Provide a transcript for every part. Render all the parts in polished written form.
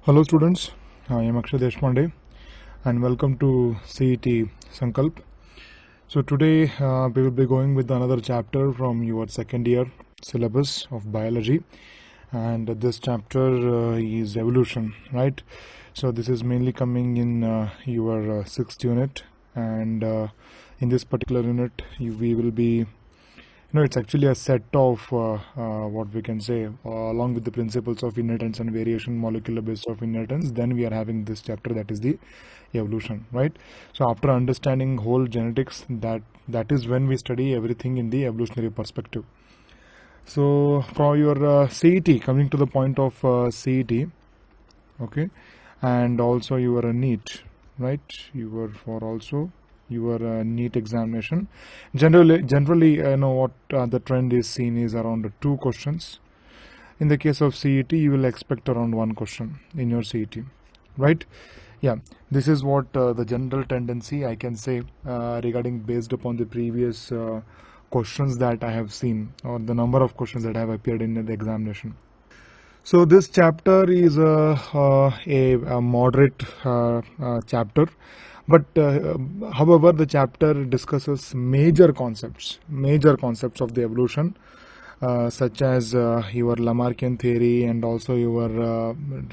Hello students, I am Akshay Deshpande and welcome to CET Sankalp. So today we will be going with another chapter from your second year syllabus of biology, and this chapter is evolution, right? So this is mainly coming in your sixth unit, and in this particular unit we will be it's actually a set of what we can say along with the principles of inheritance and variation, molecular basis of inheritance. Then we are having this chapter, that is the evolution, right? So after understanding whole genetics, that is when we study everything in the evolutionary perspective. So for your CET, coming to the point of CET, okay, and also your NEET, right? You for also your NEET examination. Generally, you know what the trend is seen is around 2 questions. In the case of CET, you will expect around 1 question in your CET, right? Yeah, this is what the general tendency I can say regarding based upon the previous questions that I have seen, or the number of questions that have appeared in the examination. So this chapter is a moderate chapter, but however the chapter discusses major concepts of the evolution, such as your Lamarckian theory and also your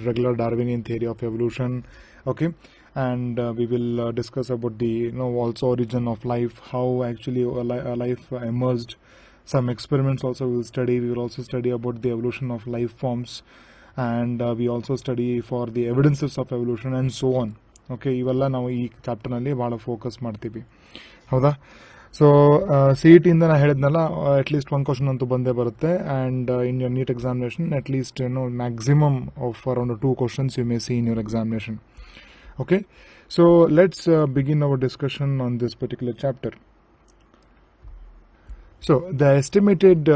regular Darwinian theory of evolution, okay, and we will discuss about the also origin of life, how actually life emerged. Some experiments also we will study. We will also study about the evolution of life forms, and we also study for the evidences of evolution and so on. Okay, ಇವೆಲ್ಲ ನಾವು ಈ ಚಾಪ್ಟರ್ನಲ್ಲಿ ಭಾಳ focus ಮಾಡ್ತೀವಿ, ಹೌದಾ? So CET-ಇಂದ ನಾನು ಹೇಳಿದ್ನಲ್ಲ, at least 1 question ಅಂತೂ ಬಂದೇ ಬರುತ್ತೆ, and in your NEET examination at least maximum of around 2 questions you may see in your examination. Okay, so let's begin our discussion on this particular chapter. So the estimated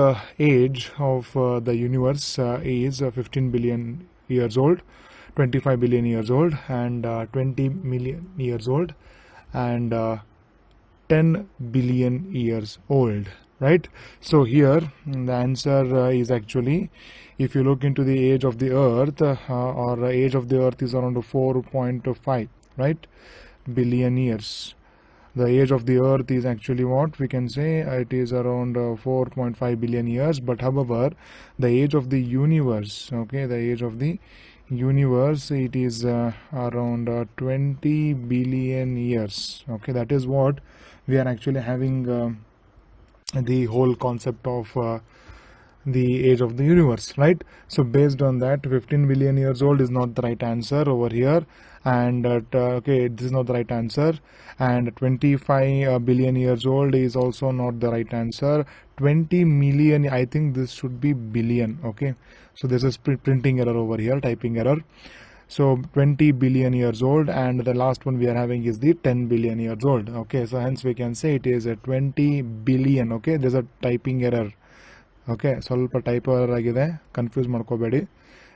age of the universe is 15 billion years old, 25 billion years old, and 20 million years old, and 10 billion years old, right? So here the answer is actually, if you look into the age of the earth, or age of the earth is around 4.5, right, billion years. The age of the earth is actually what we can say, it is around 4.5 billion years. But however, the age of the universe, okay, the age of the universe, it is around 20 billion years. Okay, that is what we are actually having the whole concept of the age of the universe, right? So based on that, 15 billion years old is not the right answer over here, and okay, this is not the right answer, and 25 billion years old is also not the right answer. 20 million, I think this should be billion. Okay, so there's a printing error over here, typing error. So 20 billion years old, and the last one we are having is the 10 billion years old. Okay, so hence we can say it is a 20 billion. Okay, there's a typing error. Okay, ಸ್ವಲ್ಪ ಟೈಪರ್ ಆಗಿದೆ, confuse ಮಾಡ್ಕೋಬೇಡಿ.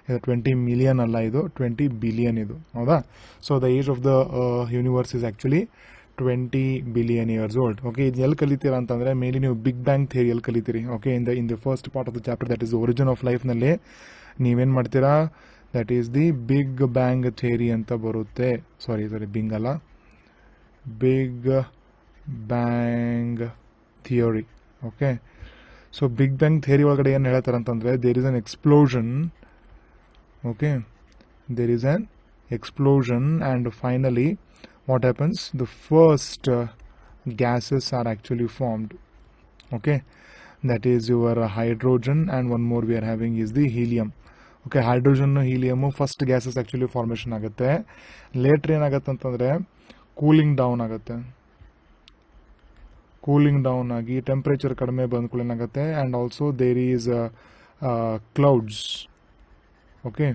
ಇದು 20 million ಅಲ್ಲ, ಇದು 20 billion ಇದು, ಹೌದಾ? So the age of the universe is actually 20 billion years old. Okay, ಇದು ಎಲ್ಲಿ ಕಲಿತೀರಾ ಅಂತಂದರೆ, ಮೇಲಿ ನೀವು ಬಿಗ್ ಬ್ಯಾಂಗ್ ಥಿಯರಿ ಎಲ್ಲಿ ಕಲಿತೀರಿ. Okay, in the first part of the chapter, that is origin of ಲೈಫ್ನಲ್ಲಿ ನೀವೇನು ಮಾಡ್ತೀರಾ, that is the big bang theory ಅಂತ ಬರುತ್ತೆ. ಸಾರಿ ಬಿಂಗ್ ಅಲ್ಲ, big bang theory. Okay, so big bang theory ಒಳಗಡೆ ಏನು ಹೇಳ್ತಾರೆ ಅಂತಂದರೆ, there is an explosion. Okay, there is an explosion, and finally what happens, the first gases are actually formed. Okay, that is your hydrogen, and one more we are having is the helium. Okay, hydrogen helium first gases actually formation ಆಗುತ್ತೆ. Later ಏನಾಗುತ್ತೆ ಅಂತಂದರೆ cooling down ಆಗುತ್ತೆ. Cooling down ಆಗಿ temperature ಕಡಿಮೆ ಬಂದ್ಕೊಳ್ಳಿ ಏನಾಗುತ್ತೆ, and also there is clouds. Okay,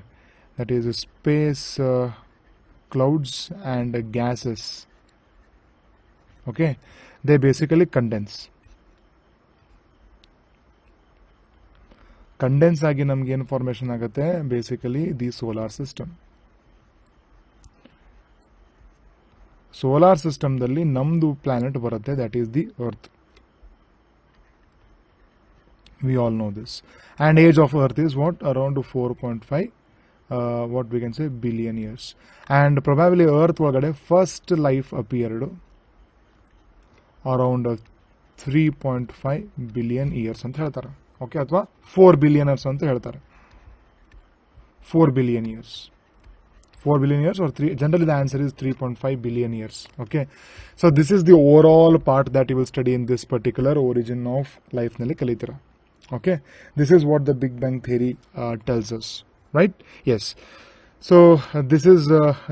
that is space clouds and gases. Okay, they basically condense ಆಗಿ ನಮ್ಗೆ ಏನು ಫಾರ್ಮೇಷನ್ ಆಗುತ್ತೆ, basically the solar system. Solar ಸಿಸ್ಟಮ್ದಲ್ಲಿ ನಮ್ದು ಪ್ಲಾನೆಟ್ ಬರುತ್ತೆ, that is the earth. We all know this. And age of earth is what, around 4.5 what we can say billion years. And probably earth ಒಳಗಡೆ first life appeared around 3.5 billion years ಅಂತ ಹೇಳ್ತಾರೆ. Okay, ಅಥವಾ 4 billion years ಅಂತ ಹೇಳ್ತಾರೆ. 4 billion years. 4 billion years or 3, generally the answer is 3.5 billion years. Okay, so this is the overall part that you will study in this particular origin of life nalli kalitira. Okay, this is what the Big Bang theory tells us, right? Yes, so this is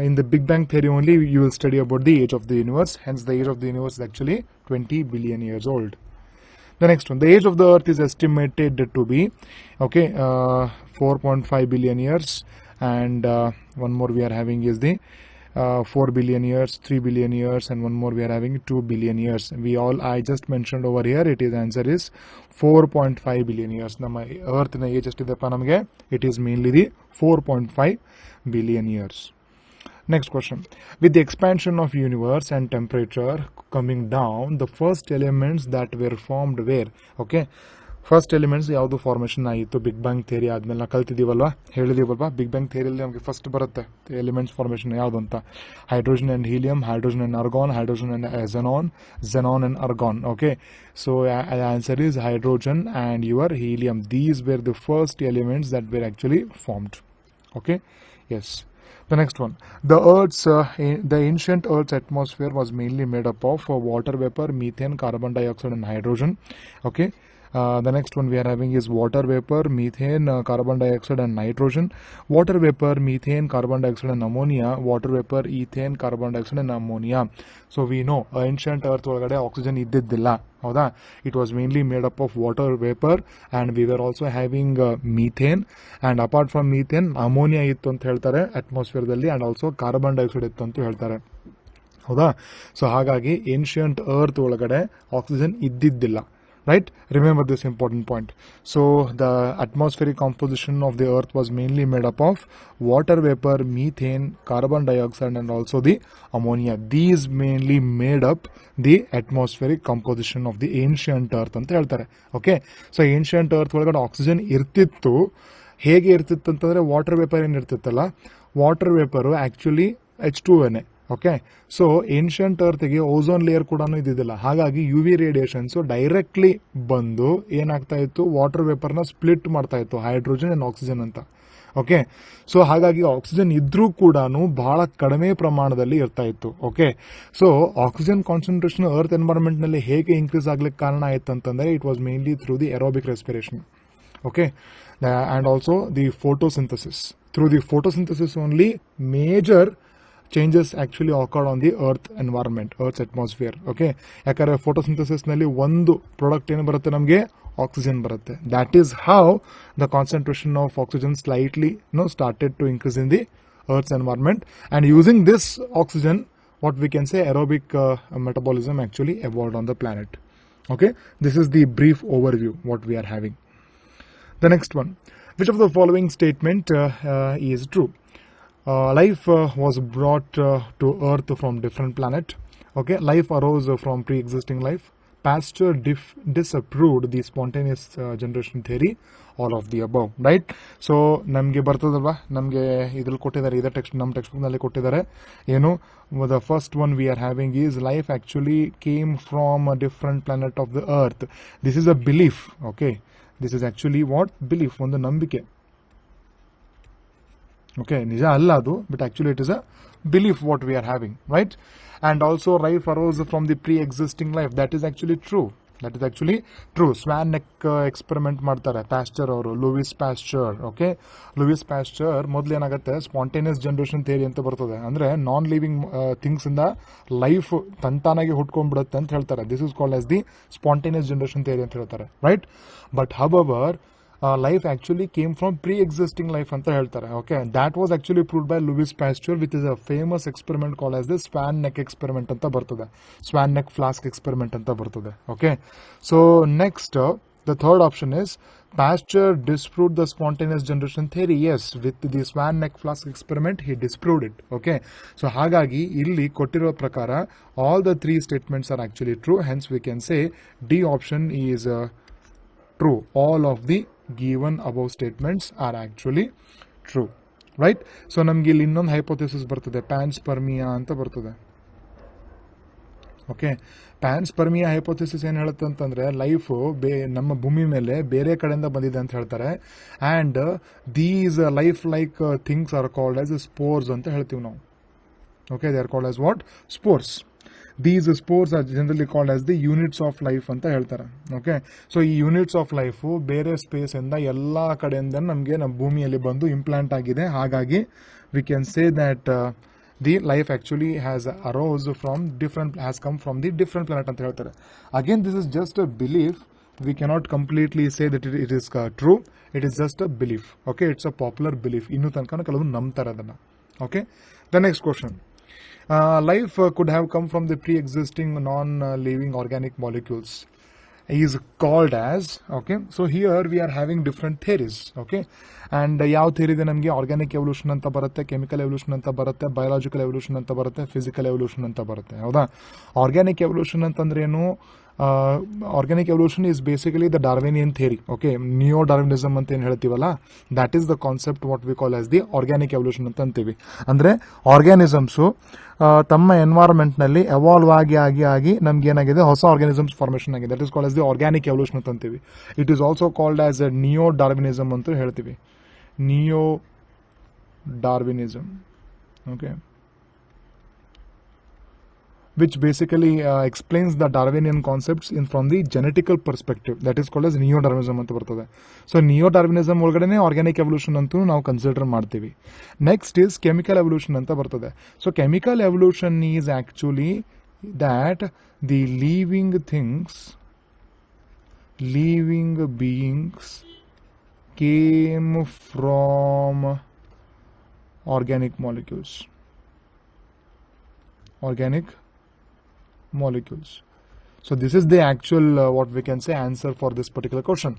in the Big Bang theory only you will study about the age of the universe. Hence the age of the universe is actually 20 billion years old. The next one, the age of the earth is estimated to be 4.5 billion years. And one more we are having is the 4 billion years, 3 billion years, and one more we are having 2 billion years. I just mentioned over here, answer is 4.5 billion years. Nama earth na age estidappa namage, it is mainly the 4.5 billion years. Next question, with the expansion of universe and temperature coming down, the first elements that were formed were, okay, first elements ಯಾವುದು formation ಆಯಿತು big bang theory ಆದ್ಮೇಲೆ ನಾವು ಕಲ್ತಿದ್ದೀವಲ್ವಾ, ಹೇಳಿದೀವಲ್ವಾ, big bang ಥಿಯರಿಯಲ್ಲಿ ನಮಗೆ first ಬರುತ್ತೆ elements formation ಯಾವುದು ಅಂತ. Hydrogen and helium, hydrogen and argon, hydrogen and xenon, xenon and argon. Okay, so answer is hydrogen and your helium. These were the first elements that were actually formed. Okay, yes. The next one, the ancient Earth's atmosphere was mainly made up of water vapor, methane, carbon dioxide, and hydrogen. Okay. The next one we are having is water vapor, methane, carbon dioxide, and nitrogen. Water vapor, methane, carbon dioxide, and ammonia. Water vapor, ethane, carbon dioxide, and ammonia. So we know ancient Earth ಒಳಗಡೆ oxygen ಇದ್ದಿದ್ದಿಲ್ಲ, ಹೌದಾ? It was mainly made up of water vapor, and we were also having methane, and apart from methane, ammonia ಇತ್ತು ಅಂತ ಹೇಳ್ತಾರೆ atmosphere ದಲ್ಲಿ, and also carbon dioxide ಇತ್ತು ಅಂತ ಹೇಳ್ತಾರೆ, ಹೌದಾ? ಸೊ ಹಾಗಾಗಿ ಏನ್ಷಿಯಂಟ್ ಅರ್ತ್ ಒಳಗಡೆ ಆಕ್ಸಿಜನ್ ಇದ್ದಿದ್ದಿಲ್ಲ. Right? Remember this important point. So the atmospheric composition of the earth was mainly made up of water vapor, methane, carbon dioxide, and also the ammonia. These mainly made up the atmospheric composition of the ancient earth ಅಂತ ಹೇಳ್ತಾರೆ. Okay, so ancient earth ಒಳಗಡೆ oxygen ಇರ್ತಿತ್ತು. ಹೇಗೆ ಇರ್ತಿತ್ತು ಅಂತಂದ್ರೆ water vapour ಏನಿರ್ತಿತ್ತಲ್ಲ, water vapour actually H2O. Okay, so ancient ಅರ್ತ್ಗೆ ozone layer ಕೂಡ ಇದ್ದಿದ್ದಿಲ್ಲ. ಹಾಗಾಗಿ ಯು ವಿ ರೇಡಿಯೇಷನ್ಸ್ ಡೈರೆಕ್ಟ್ಲಿ ಬಂದು ಏನಾಗ್ತಾ ಇತ್ತು, ವಾಟರ್ ವೇಪರ್ನ ಸ್ಪ್ಲಿಟ್ ಮಾಡ್ತಾ ಇತ್ತು, ಹೈಡ್ರೋಜನ್ ಅಂಡ್ ಆಕ್ಸಿಜನ್ ಅಂತ. ಓಕೆ, ಸೊ ಹಾಗಾಗಿ ಆಕ್ಸಿಜನ್ ಇದ್ರೂ ಕೂಡ ಬಹಳ ಕಡಿಮೆ ಪ್ರಮಾಣದಲ್ಲಿ ಇರ್ತಾ ಇತ್ತು. Okay, so oxygen concentration earth environment ನಲ್ಲಿ ಹೇಗೆ ಇನ್ಕ್ರೀಸ್ ಆಗ್ಲಿಕ್ಕೆ ಕಾರಣ ಆಯ್ತು ಅಂತಂದ್ರೆ it was mainly through the aerobic respiration. Okay, and also the photosynthesis. Through the photosynthesis only major changes actually occurred on the earth environment, earth's atmosphere. Okay, ಯಾಕಂದ್ರೆ photosynthesis ನಲ್ಲಿ ಒಂದು product ಏನು ಬರುತ್ತೆ, ನಮಗೆ ಆಕ್ಸಿಜನ್ ಬರುತ್ತೆ. That is how the concentration of oxygen slightly started to increase in the earth's environment, and using this oxygen, what we can say, aerobic metabolism actually evolved on the planet. Okay, this is the brief overview what we are having. The next one, which of the following statement is true? Life was brought to Earth from different planet. Okay, life arose from pre-existing life. Pasteur disapproved the spontaneous generation theory. All of the above, right? So ನಮಗೆ ಬರ್ತದಲ್ವಾ, ನಮಗೆ ಇದ್ರಲ್ಲಿ ಕೊಟ್ಟಿದ್ದಾರೆ, ಇದೇ ನಮ್ಮ text book ನಲ್ಲಿ ಕೊಟ್ಟಿದ್ದಾರೆ. ಏನು, the first one we are having is life actually came from a different planet of the Earth. This is a belief. Okay, this is actually what belief, ಒಂದು ನಂಬಿಕೆ. Okay, ನಿಜ ಅಲ್ಲ ಅದು, but actually it is a belief what we are having, right? And also life arose from the pre-existing life. That is actually true. That is actually true. Swan neck experiment ಮಾಡ್ತಾರೆ Pasteur ಅವರು, Louis Pasteur. Okay, Louis Pasteur ಮೊದಲು ಏನಾಗುತ್ತೆ, spontaneous generation theory ಅಂತ ಬರ್ತದೆ. ಅಂದ್ರೆ non living things ಇಂದ life ತಂತಾನಾಗಿ ಹುಟ್ಕೊಂಡ್ಬಿಡುತ್ತೆ ಅಂತ ಹೇಳ್ತಾರೆ. This is called as the spontaneous generation theory ಅಂತ ಹೇಳ್ತಾರೆ, right? But however life actually came from pre-existing life anta ಹೇಳ್ತಾರೆ. Okay, that was actually proved by Louis Pasteur, which is a famous experiment called as the Swan neck experiment anta ಬರ್ತದೆ, Swan neck flask experiment anta ಬರ್ತದೆ. Okay, so next the third option is Pasteur disproved the spontaneous generation theory. Yes, with the Swan neck flask experiment he disproved it. Okay, so ಹಾಗಾಗಿ ಇಲ್ಲಿ ಕೊಟ್ಟಿರೋ ಪ್ರಕಾರ all the three statements are actually true. Hence we can say D option is true. All of the given above statements are actually true. Right. So ನಮ್ಗೆ ಇಲ್ಲಿ ಇನ್ನೊಂದು hypothesis ಬರ್ತದೆ, ಪ್ಯಾನ್ಸ್ಪರ್ಮಿಯಾ ಅಂತ ಬರ್ತದೆ. ಓಕೆ, ಪ್ಯಾನ್ಸ್ಪರ್ಮಿಯಾ ಹೈಪೋಥೆಸಿಸ್ ಏನು ಹೇಳುತ್ತೆ ಅಂತಂದ್ರೆ ಲೈಫ್ ನಮ್ಮ ಭೂಮಿ ಮೇಲೆ ಬೇರೆ ಕಡೆಯಿಂದ ಬಂದಿದೆ ಅಂತ ಹೇಳ್ತಾರೆ. And these life like things are called as spores ಅಂತ ಹೇಳ್ತೀವಿ ನಾವು. Okay, they are called as what? Spores. These spores are generally called as the units of life ಅಂತ ಹೇಳ್ತಾರೆ. ಓಕೆ, ಸೊ ಈ ಯೂನಿಟ್ಸ್ ಆಫ್ ಲೈಫು ಬೇರೆ ಸ್ಪೇಸಿಂದ ಎಲ್ಲ ಕಡೆಯಿಂದ ನಮಗೆ ನಮ್ಮ ಭೂಮಿಯಲ್ಲಿ ಬಂದು ಇಂಪ್ಲಾಂಟ್ ಆಗಿದೆ. ಹಾಗಾಗಿ we can say that the life actually has arose from has come from the different planet ಅಂತ ಹೇಳ್ತಾರೆ. Again this is just a belief. We cannot completely say that it is true. It is just a belief. Okay, it's a popular belief. ಇನ್ನೂ ತನಕ ಕೆಲವರು ನಂಬ್ತಾರೆ ಅದನ್ನು. Okay, the next question. Life could have come from the pre-existing non-living organic molecules is called as, okay, so here we are having different theories. Okay, and ಯಾವ theory ಇದೆ ನಮಗೆ? Organic evolution ಅಂತ ಬರುತ್ತೆ, ಕೆಮಿಕಲ್ ಎವಲ್ಯೂಷನ್ ಅಂತ ಬರುತ್ತೆ, biological evolution ಅಂತ ಬರುತ್ತೆ, physical evolution ಅಂತ ಬರುತ್ತೆ. ಹೌದಾ? ಆರ್ಗ್ಯಾನಿಕ್ ಎವಲ್ಯೂಷನ್ ಅಂತಂದ್ರೆ ಏನು? Organic evolution is basically the Darwinian theory. Okay, neo Darwinism ಅಂತ ಏನು ಹೇಳ್ತೀವಲ್ಲ, that is the concept what we call as the organic evolution ಅಂತ ಅಂತೀವಿ. ಅಂದ್ರೆ ಆರ್ಗ್ಯಾನಿಸಮ್ಸು ತಮ್ಮ ಎನ್ವೈರನ್ಮೆಂಟ್ನಲ್ಲಿ ಎವಾಲ್ವ್ ಆಗಿ ನಮ್ಗೆ ಏನಾಗಿದೆ, ಹೊಸ ಆರ್ಗ್ಯಾನಿಸಮ್ಸ್ ಫಾರ್ಮೇಷನ್ ಆಗಿದೆ. That is called as the organic evolution ಅಂತ ಅಂತೀವಿ. It is also called as a neo Darwinism ಅಂತ ಹೇಳ್ತೀವಿ. Neo Darwinism. Okay, which basically explains the Darwinian concepts from the genetical perspective. That is called as neo-Darwinism ಅಂತ ಬರ್ತದೆ. So ನಿಯೋ-ಡಾರ್ವಿನಿಸಮ್ ಒಳಗಡೆ organic evolution ಅಂತೂ ನಾವು consider ಮಾಡ್ತೀವಿ. ನೆಕ್ಸ್ಟ್ ಈಸ್ ಕೆಮಿಕಲ್ ಎವಲ್ಯೂಷನ್ ಅಂತ ಬರ್ತದೆ. So chemical evolution is actually that the living beings came from organic molecules. So this is the actual what we can say answer for this particular question.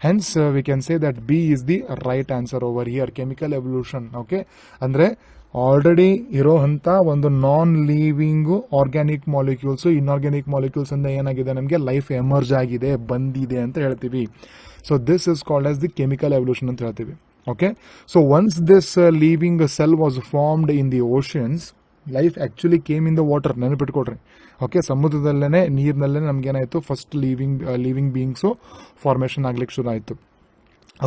Hence we can say that B is the right answer over here, chemical evolution. Okay, ಅಂದ್ರೆ already ಇರೋಂಥ ಒಂದು non living organic molecules, inorganic molecules ಇಂದ ಏನಾಗಿದೆ, ನಮಗೆ life emerge ಆಗಿದೆ, ಬಂದಿದೆ ಅಂತ ಹೇಳ್ತೀವಿ. So this is called as the chemical evolution ಅಂತ ಹೇಳ್ತೀವಿ. Okay, so once this living cell was formed in the oceans, life actually came in the water. ನೆನಪಿಟ್ಕೊಡ್ರಿ. ಓಕೆ, ಸಮುದ್ರದಲ್ಲೇ ನೀರಿನಲ್ಲೇ ನಮ್ಗೇನಾಯಿತು, ಫಸ್ಟ್ ಲಿವಿಂಗ್ ಬೀಯಿಂಗ್ಸು ಫಾರ್ಮೇಷನ್ ಆಗ್ಲಿಕ್ಕೆ ಶುರು ಆಯಿತು.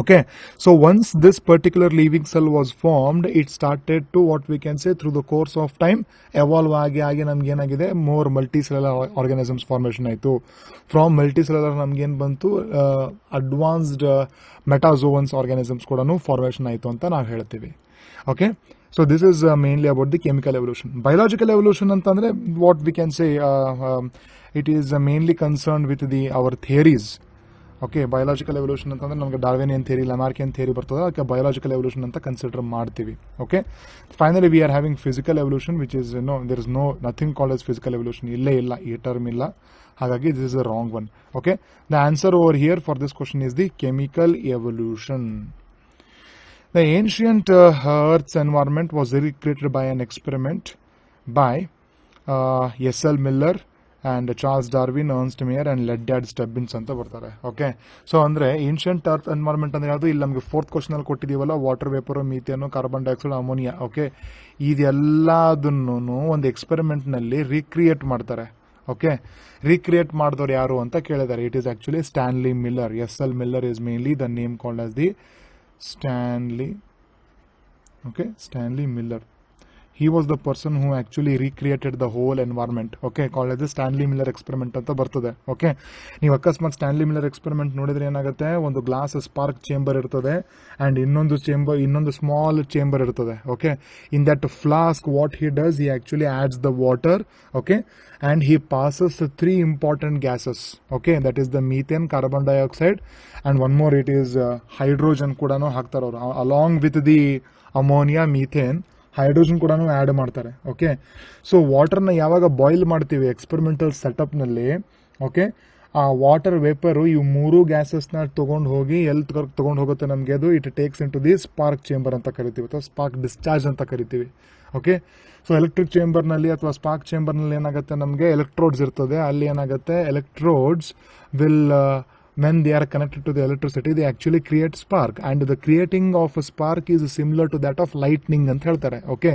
Okay, so once this particular living cell was formed, it started to what we can say through the course of time evolve ಆಗಿ ನಮ್ಗೆ ಏನಾಗಿದೆ, ಮೋರ್ ಮಲ್ಟಿಸೆಲ್ಯುಲರ್ ಆರ್ಗಾನಿಸಮ್ಸ್ ಫಾರ್ಮೇಷನ್ ಆಯಿತು. ಫ್ರಾಮ್ ಮಲ್ಟಿಸೆಲ್ಯುಲರ್ ನಮ್ಗೇನು ಬಂತು, advanced ಮೆಟಾಜೋವನ್ಸ್ organisms ಕೂಡ ಫಾರ್ಮೇಷನ್ ಆಯಿತು ಅಂತ ನಾವು ಹೇಳ್ತೀವಿ. Okay, so this is mainly about the chemical evolution. Biological evolution ಅಂತಂದ್ರೆ what we can say, it is mainly concerned with our theories. Okay, biological evolution ಅಂತಂದ್ರೆ ನಮಗೆ ಡಾರ್ವಿನಿಯನ್ ಥಿಯರಿ, ಲಾಮಾರ್ಕಿಯನ್ ಥಿಯರಿ ಬರ್ತದೆ, ಅದಕ್ಕೆ ಬಯೋಲಾಜಿಕಲ್ ಎವಲ್ಯೂಷನ್ ಅಂತ consider ಮಾಡ್ತೀವಿ. Okay, finally we are having physical evolution which is there is nothing called as physical evolution. ಇಲ್ಲೇ ಇಲ್ಲ, ಈ term ಇಲ್ಲ. ಹಾಗಾಗಿ this is a wrong one. Okay, the answer over here for this question is the chemical evolution. The ancient Earth's environment was recreated by an experiment by S.L. Miller and Charles Darwin, Ernst Mayr and Ledyard Stubbins ಅಂತ ಬರ್ತಾರೆ. Okay, so ಅಂದ್ರೆ ancient earth environment ಅಂದ್ರೆ ಯಾವುದು, ಇಲ್ಲಿ ನಮಗೆ fourth question ಅಲ್ಲಿ ಕೊಟ್ಟಿದೀವಲ್ಲ, water vapour, methane, carbon dioxide, ammonia. Okay, ಇದೆಲ್ಲದನ್ನು ಒಂದು ಎಕ್ಸ್ಪೆರಿಮೆಂಟ್ ನಲ್ಲಿ ರೀಕ್ರಿಯೇಟ್ ಮಾಡ್ತಾರೆ. ಓಕೆ, ರೀಕ್ರಿಯೇಟ್ ಮಾಡಿದವ್ರು ಯಾರು ಅಂತ ಕೇಳಿದ್ದಾರೆ. It is actually Stanley Miller. S.L. Miller is mainly the name called as the Stanley Miller. He was the person who actually recreated the whole environment. Okay, called as the Stanley Miller experiment ಅಂತ ಬರ್ತದೆ. Okay, ನೀವು ಅಕಸ್ಮಾತ್ Stanley Miller experiment ನೋಡಿದ್ರೆ ಏನಾಗುತ್ತೆ, ಒಂದು glass spark chamber ಇರ್ತದೆ and ಇನ್ನೊಂದು small chamber ಇರ್ತದೆ. Okay, in that flask what he does, he actually adds the water. Okay, and he passes 3 important gases. Okay, that is the methane, carbon dioxide and one more it is hydrogen ಕೂಡ ಹಾಕ್ತಾರೆ ಅವರು. along with the ammonia, methane, hydrogen ಕೂಡ add ಮಾಡ್ತಾರೆ. Okay, so ವಾಟರ್ನ ಯಾವಾಗ boil ಮಾಡ್ತೀವಿ experimental ಸೆಟಪ್ನಲ್ಲಿ, okay, ಆ water vapour ಈ 3 ಗ್ಯಾಸಸ್ನ ತೊಗೊಂಡು ಹೋಗಿ ಎಲ್ಲಿ ತೊಗೊಂಡು ಹೋಗುತ್ತೆ ನಮಗೆ, ಅದು it takes into the spark chamber ಅಂತ ಕರಿತೀವಿ, ಅಥವಾ ಸ್ಪಾರ್ಕ್ ಡಿಸ್ಚಾರ್ಜ್ ಅಂತ ಕರಿತೀವಿ. ಓಕೆ, ಸೊ ಎಲೆಕ್ಟ್ರಿಕ್ ಚೇಂಬರ್ನಲ್ಲಿ ಅಥವಾ ಸ್ಪಾರ್ಕ್ ಚೇಂಬರ್ನಲ್ಲಿ ಏನಾಗುತ್ತೆ, ನಮಗೆ ಎಲೆಕ್ಟ್ರೋಡ್ಸ್ ಇರ್ತದೆ. ಅಲ್ಲಿ ಏನಾಗುತ್ತೆ, electrodes will when they are connected to the electricity, they actually create spark, and the creating of a spark is similar to that of lightning ಅಂತ ಹೇಳ್ತಾರೆ. Okay,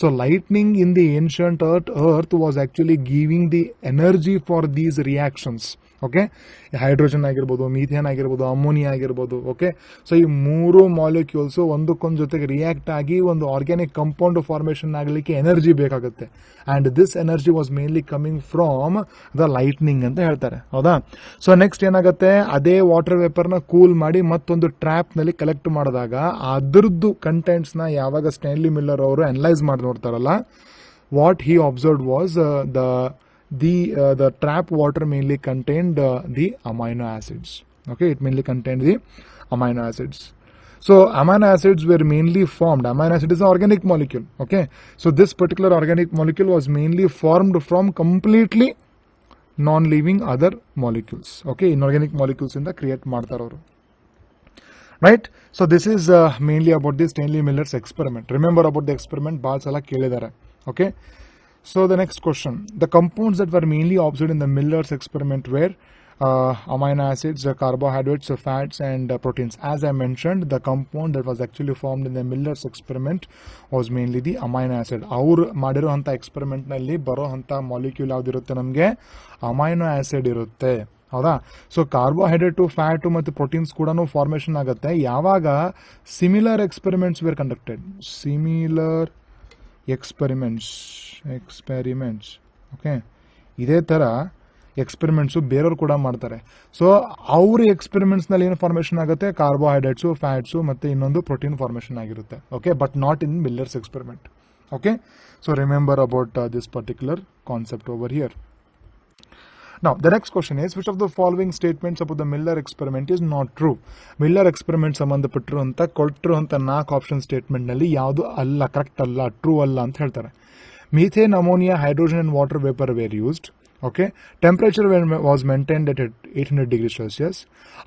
so lightning in the ancient earth was actually giving the energy for these reactions. Okay, hydrogen ಆಗಿರ್ಬೋದು, methane ಆಗಿರ್ಬೋದು, ammonia ಆಗಿರ್ಬೋದು. Okay, so ಈ ಮೂರು molecules ಒಂದಕ್ಕೊಂದು ಜೊತೆಗೆ react ಆಗಿ ಒಂದು ಆರ್ಗ್ಯಾನಿಕ್ ಕಂಪೌಂಡ್ ಫಾರ್ಮೇಶನ್ ಆಗಲಿಕ್ಕೆ ಎನರ್ಜಿ ಬೇಕಾಗುತ್ತೆ. And this energy was mainly coming from the lightning ಅಂತ ಹೇಳ್ತಾರೆ. ಹೌದಾ? ಸೊ ನೆಕ್ಸ್ಟ್ ಏನಾಗುತ್ತೆ, ಅದೇ ವಾಟರ್ ವೇಪರ್ನ ಕೂಲ್ ಮಾಡಿ ಮತ್ತೊಂದು ಟ್ರ್ಯಾಪ್ ನಲ್ಲಿ ಕಲೆಕ್ಟ್ ಮಾಡಿದಾಗ ಅದರದ್ದು ಕಂಟೆಂಟ್ಸ್ ನ ಯಾವಾಗ ಸ್ಟ್ಯಾನ್ಲಿ ಮಿಲ್ಲರ್ ಅವರು ಅನಲೈಸ್ ಮಾಡಿ ನೋಡ್ತಾರಲ್ಲ, what he observed was the trap water mainly contained the amino acids. Okay, it mainly contained the amino acids. So amino acids were mainly formed. Amino acid is an organic molecule. Okay, so this particular organic molecule was mainly formed from completely non-living other molecules. Okay, inorganic molecules in the create ಮಾಡ್ತಾರೆ ಅವರು. Right, so this is mainly about the Stanley Miller's experiment. Remember about the experiment, ಭಾಳ ಸಲ ಕೇಳಿದ್ದಾರೆ. Okay, so the next question, the compounds that were mainly observed in the Miller's experiment were amino acids, carbohydrates, fats and proteins. As I mentioned, the compound that was actually formed in the Miller's experiment was mainly the amino acid. ಅವರು ಮಾಡಿರುವಂಥ experiment ನಲ್ಲಿ ಬರೋಂಥ molecule ಯಾವ್ದಿರುತ್ತೆ, ನಮಗೆ amino acid ಇರುತ್ತೆ. ಹೌದಾ? So carbohydrate, fat ಮತ್ತು proteins ಕೂಡ formation ಆಗುತ್ತೆ ಯಾವಾಗ similar experiments were conducted. Similar experiments. Okay, ಇದೇ ಥರ ಎಕ್ಸ್ಪೆರಿಮೆಂಟ್ಸು ಬೇರೆಯವ್ರು ಕೂಡ ಮಾಡ್ತಾರೆ. ಸೊ ಅವ್ರ ಎಕ್ಸ್ಪೆರಿಮೆಂಟ್ಸ್ನಲ್ಲಿ ಏನು ಫಾರ್ಮೇಷನ್ ಆಗುತ್ತೆ, ಕಾರ್ಬೋಹೈಡ್ರೇಟ್ಸು, ಫ್ಯಾಟ್ಸು ಮತ್ತು ಇನ್ನೊಂದು ಪ್ರೋಟೀನ್ ಫಾರ್ಮೇಷನ್ ಆಗಿರುತ್ತೆ. Okay, but not in Miller's experiment. Okay, so remember about this particular concept over here. Now, the next question is, which of the following statements about the Miller experiment is not true? Miller experiment ಸಂಬಂಧಪಟ್ಟಿರುವಂಥ ಕೊಟ್ಟಿರುವಂಥ 4 option statement ನಲ್ಲಿ ಯಾವುದು ಅಲ್ಲ, correct ಅಲ್ಲ, true ಅಲ್ಲ ಅಂತ ಹೇಳ್ತಾರೆ. Methane, ammonia, hydrogen and water vapor were used. Okay, temperature was maintained at 800 degrees Celsius.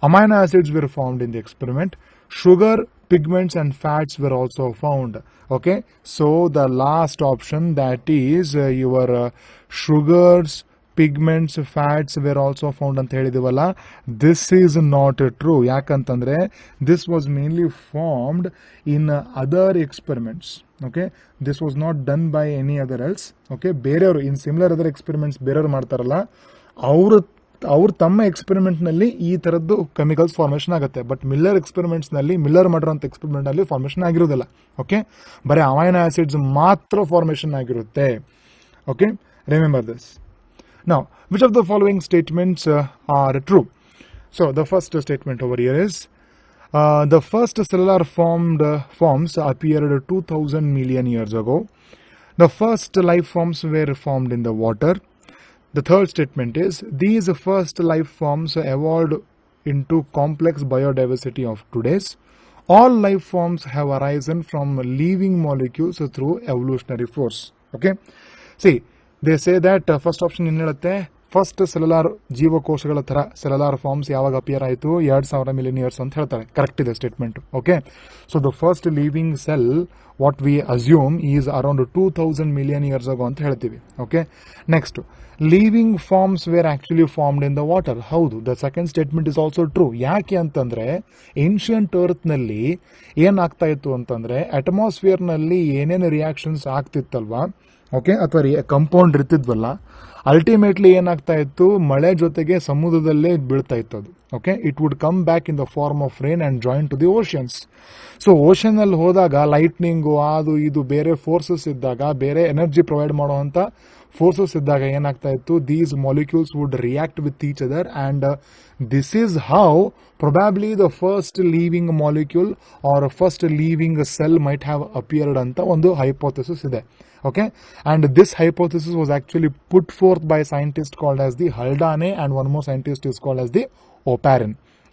Amino acids were formed in the experiment. Sugar, pigments and fats were also found. Okay, so the last option, that is your sugars, pigments, fats were also found ಅಂತ ಹೇಳಿದೀವಲ್ಲ, this is not true. ಯಾಕಂತಂದ್ರೆ this was mainly formed in other experiments. Okay, this was not done by any other else. Okay, ಬೇರೆಯವರು ಇನ್ similar other experiments ಬೇರೆಯವರು ಮಾಡ್ತಾರಲ್ಲ, ಅವ್ರು ತಮ್ಮ experiment ನಲ್ಲಿ ಈ ತರದ್ದು ಕೆಮಿಕಲ್ಸ್ ಫಾರ್ಮೇಶನ್ ಆಗುತ್ತೆ. ಬಟ್ ಮಿಲ್ಲರ್ ಎಕ್ಸ್ಪೆರಿಮೆಂಟ್ಸ್ ನಲ್ಲಿ, ಮಿಲ್ಲರ್ ಮಾಡಿರುವಂತ ಎಕ್ಸ್ಪೆರಿಮೆಂಟ್ ನಲ್ಲಿ ಫಾರ್ಮೇಶನ್ ಆಗಿರೋದಿಲ್ಲ. ಓಕೆ, ಬರೀ ಅಮೈನೋ ಆಸಿಡ್ಸ್ ಮಾತ್ರ ಫಾರ್ಮೇಶನ್ ಆಗಿರುತ್ತೆ. Okay, remember this. Now, which of the following statements are true? So, the first statement over here is, the first cellular forms appeared 2000 million years ago. The first life forms were formed in the water. The third statement is, these first life forms evolved into complex biodiversity of today's. All life forms have arisen from living molecules through evolutionary force. Okay, see, they say that first option ಏನು ಹೇಳುತ್ತೆ, first cellular ಜೀವಕೋಶಗಳ ತರ cellular forms ಯಾವಾಗ appear ಆಯಿತು, 2000 million years ಅಂತ ಹೇಳ್ತಾರೆ. Correct ಇದೆ statement. Okay, so the first living cell what we assume is around 2000 million years ago ಅಂತ ಹೇಳ್ತೀವಿ. Okay, next, living forms were actually formed in the water. ಹೌದು, the second statement is also true. ಯಾಕೆ ಅಂತಂದ್ರೆ ancient earth ನಲ್ಲಿ ಏನಾಗ್ತಾ ಇತ್ತು ಅಂತಂದ್ರೆ, atmosphere ನಲ್ಲಿ ಏನೇನು ರಿಯಾಕ್ಷನ್ಸ್ ಆಗ್ತಿತ್ತಲ್ವಾ, ಓಕೆ, ಅಥವಾ ಕಂಪೌಂಡ್ ಇರ್ತಿದ್ವಲ್ಲ, ಅಲ್ಟಿಮೇಟ್ಲಿ ಏನಾಗ್ತಾ ಇತ್ತು, ಮಳೆ ಜೊತೆಗೆ ಸಮುದ್ರದಲ್ಲೇ ಬೀಳ್ತಾ ಇತ್ತು ಅದು. Okay, it would come back in the form of rain and join to the oceans. So ocean ಅಲ್ಲಿ ಹೋದಾಗ ಲೈಟ್ನಿಂಗು ಅದು ಇದು ಬೇರೆ ಫೋರ್ಸಸ್ ಇದ್ದಾಗ, ಬೇರೆ ಎನರ್ಜಿ ಪ್ರೊವೈಡ್ ಮಾಡುವಂತ ಫೋರ್ಸಸ್ ಇದ್ದಾಗ ಏನಾಗ್ತಾ ಇತ್ತು, these molecules would react with each other and this is how probably the first living molecule or first living cell might have appeared ಅಂತ ಒಂದು ಹೈಪೋಥೆಸಿಸ್ ಇದೆ. Okay, and this hypothesis was actually put forth by a scientist called as the Haldane, and one more scientist is called as the Oparin.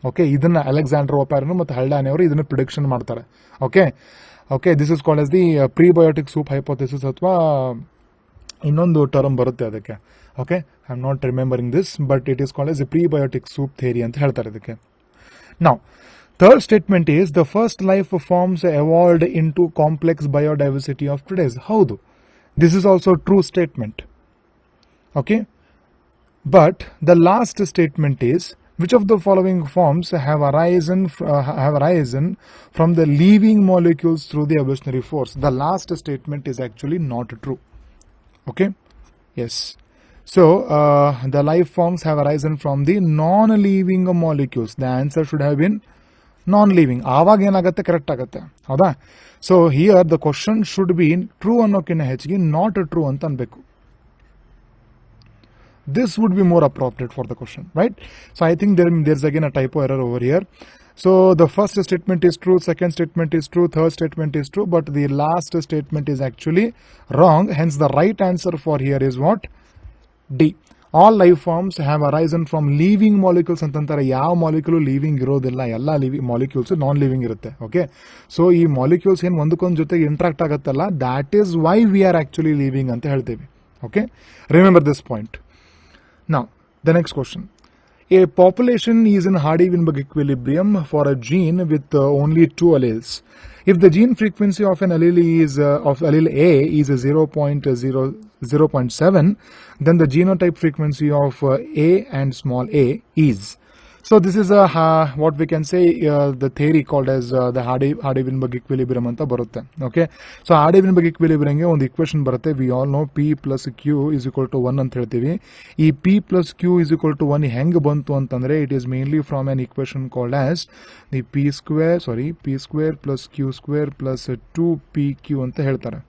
Okay, ಇದನ್ನ Alexander ಓಪಾರಿನ್ ಮತ್ತು ಹಲ್ಡಾನೆ ಅವರು ಇದನ್ನ prediction ಮಾಡ್ತಾರೆ. Okay, this is called as the prebiotic soup hypothesis, ಅಥವಾ ಇನ್ನೊಂದು term ಬರುತ್ತೆ ಅದಕ್ಕೆ. Okay, I am not remembering this, but it is called as the prebiotic soup theory ಅಂತ ಹೇಳ್ತಾರೆ ಇದಕ್ಕೆ. Now, third statement is, the first life forms evolved into complex biodiversity of today's. ಹೌದು, this is also a true statement. Okay, but the last statement is, Which of the following forms have arisen from the leaving molecules through the evolutionary force? The last statement is actually not true. Okay, yes. So the life forms have arisen from the non-leaving molecules. The answer should have been non-leaving. ಆವಾಗ ಏನಾಗುತ್ತೆ, correct ಆಗುತ್ತೆ, ಹೌದಾ? So here the question should be true ಅನ್ನೋಕ್ಕಿಂತ ಹೆಚ್ಚಿಗೆ not true ಅಂತ ಅನ್ಬೇಕು. This would be more appropriate for the question, right? So I think there's again a typo error over here. So the first statement is true, second statement is true, third statement is true, but the last statement is actually wrong. Hence the right answer for here is what? D. All life forms have arisen from leaving molecules ಅಂತಂತಾರೆ. ಯಾವ molecule living ಇರೋದಿಲ್ಲ, ಎಲ್ಲ molecules non living ಇರುತ್ತೆ. Okay, so ಈ molecules ಏನು ಒಂದಕ್ಕೊಂದು ಜೊತೆಗೆ interact ಆಗುತ್ತಲ್ಲ, that is why we are actually living ಅಂತ ಹೇಳ್ತೀವಿ. Okay, remember this point. Now, the next question. A population is in Hardy-Weinberg equilibrium for a gene with only 2 alleles. If the gene frequency of an allele is of allele A is 0.7, then the genotype frequency of A and small a is. So this is what we can say the theory called as the Hardy-Weinberg equilibrium anta barutte. Okay, so Hardy-Weinberg equilibrium ge ಒಂದು equation ಬರುತ್ತೆ. We all know P plus Q is equal to 1 ಅಂತ ಹೇಳ್ತೀವಿ. ಈ P plus Q is equal to 1 ಹೆಂಗೆ ಬಂತು ಅಂತಂದ್ರೆ, it is mainly from an equation called as the P square plus Q square plus 2PQ ಅಂತ ಹೇಳ್ತಾರೆ.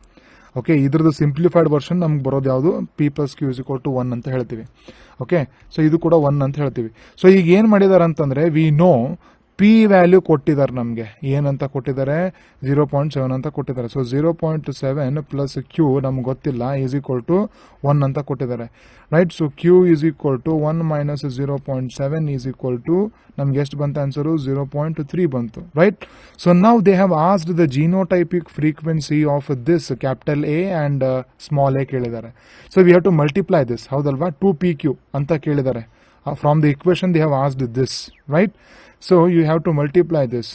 Okay, ಇದ್ರದ್ದು simplified version ನಮ್ಗೆ ಬರೋದು ಯಾವುದು? P plus Q is equal to 1 ಅಂತ ಹೇಳ್ತೀವಿ. ಓಕೆ, ಸೊ ಇದು ಕೂಡ 1 ಅಂತ ಹೇಳ್ತೀವಿ. ಸೊ ಈಗ ಏನು ಮಾಡಿದಾರೆ ಅಂತಂದ್ರೆ, ವಿ ನೋ ಪಿ ವ್ಯಾಲ್ಯೂ ಕೊಟ್ಟಿದ್ದಾರೆ ನಮಗೆ. ಏನಂತ ಕೊಟ್ಟಿದ್ದಾರೆ? 0.7 ಅಂತ ಕೊಟ್ಟಿದ್ದಾರೆ. ಸೊ 0.7 ಪ್ಲಸ್ ಕ್ಯೂ ನಮ್ಗೆ ಗೊತ್ತಿಲ್ಲ, ಈಸ್ ಈಕ್ವಲ್ ಟು 1 ಅಂತ ಕೊಟ್ಟಿದ್ದಾರೆ, right? So Q is equal to 1 minus 0.7 is equal to ನಮ್ಗೆ ಎಷ್ಟು ಬಂತ ಆನ್ಸರು? 0.3 ಬಂತು, ರೈಟ್? ಸೊ ನಾವು they have asked the genotypic frequency of this capital A and small A ಕೇಳಿದ್ದಾರೆ. So we have to multiply this, ಹೌದಲ್ವಾ? 2PQ ಅಂತ ಕೇಳಿದ್ದಾರೆ. From the equation they have asked this, right? So you have to multiply this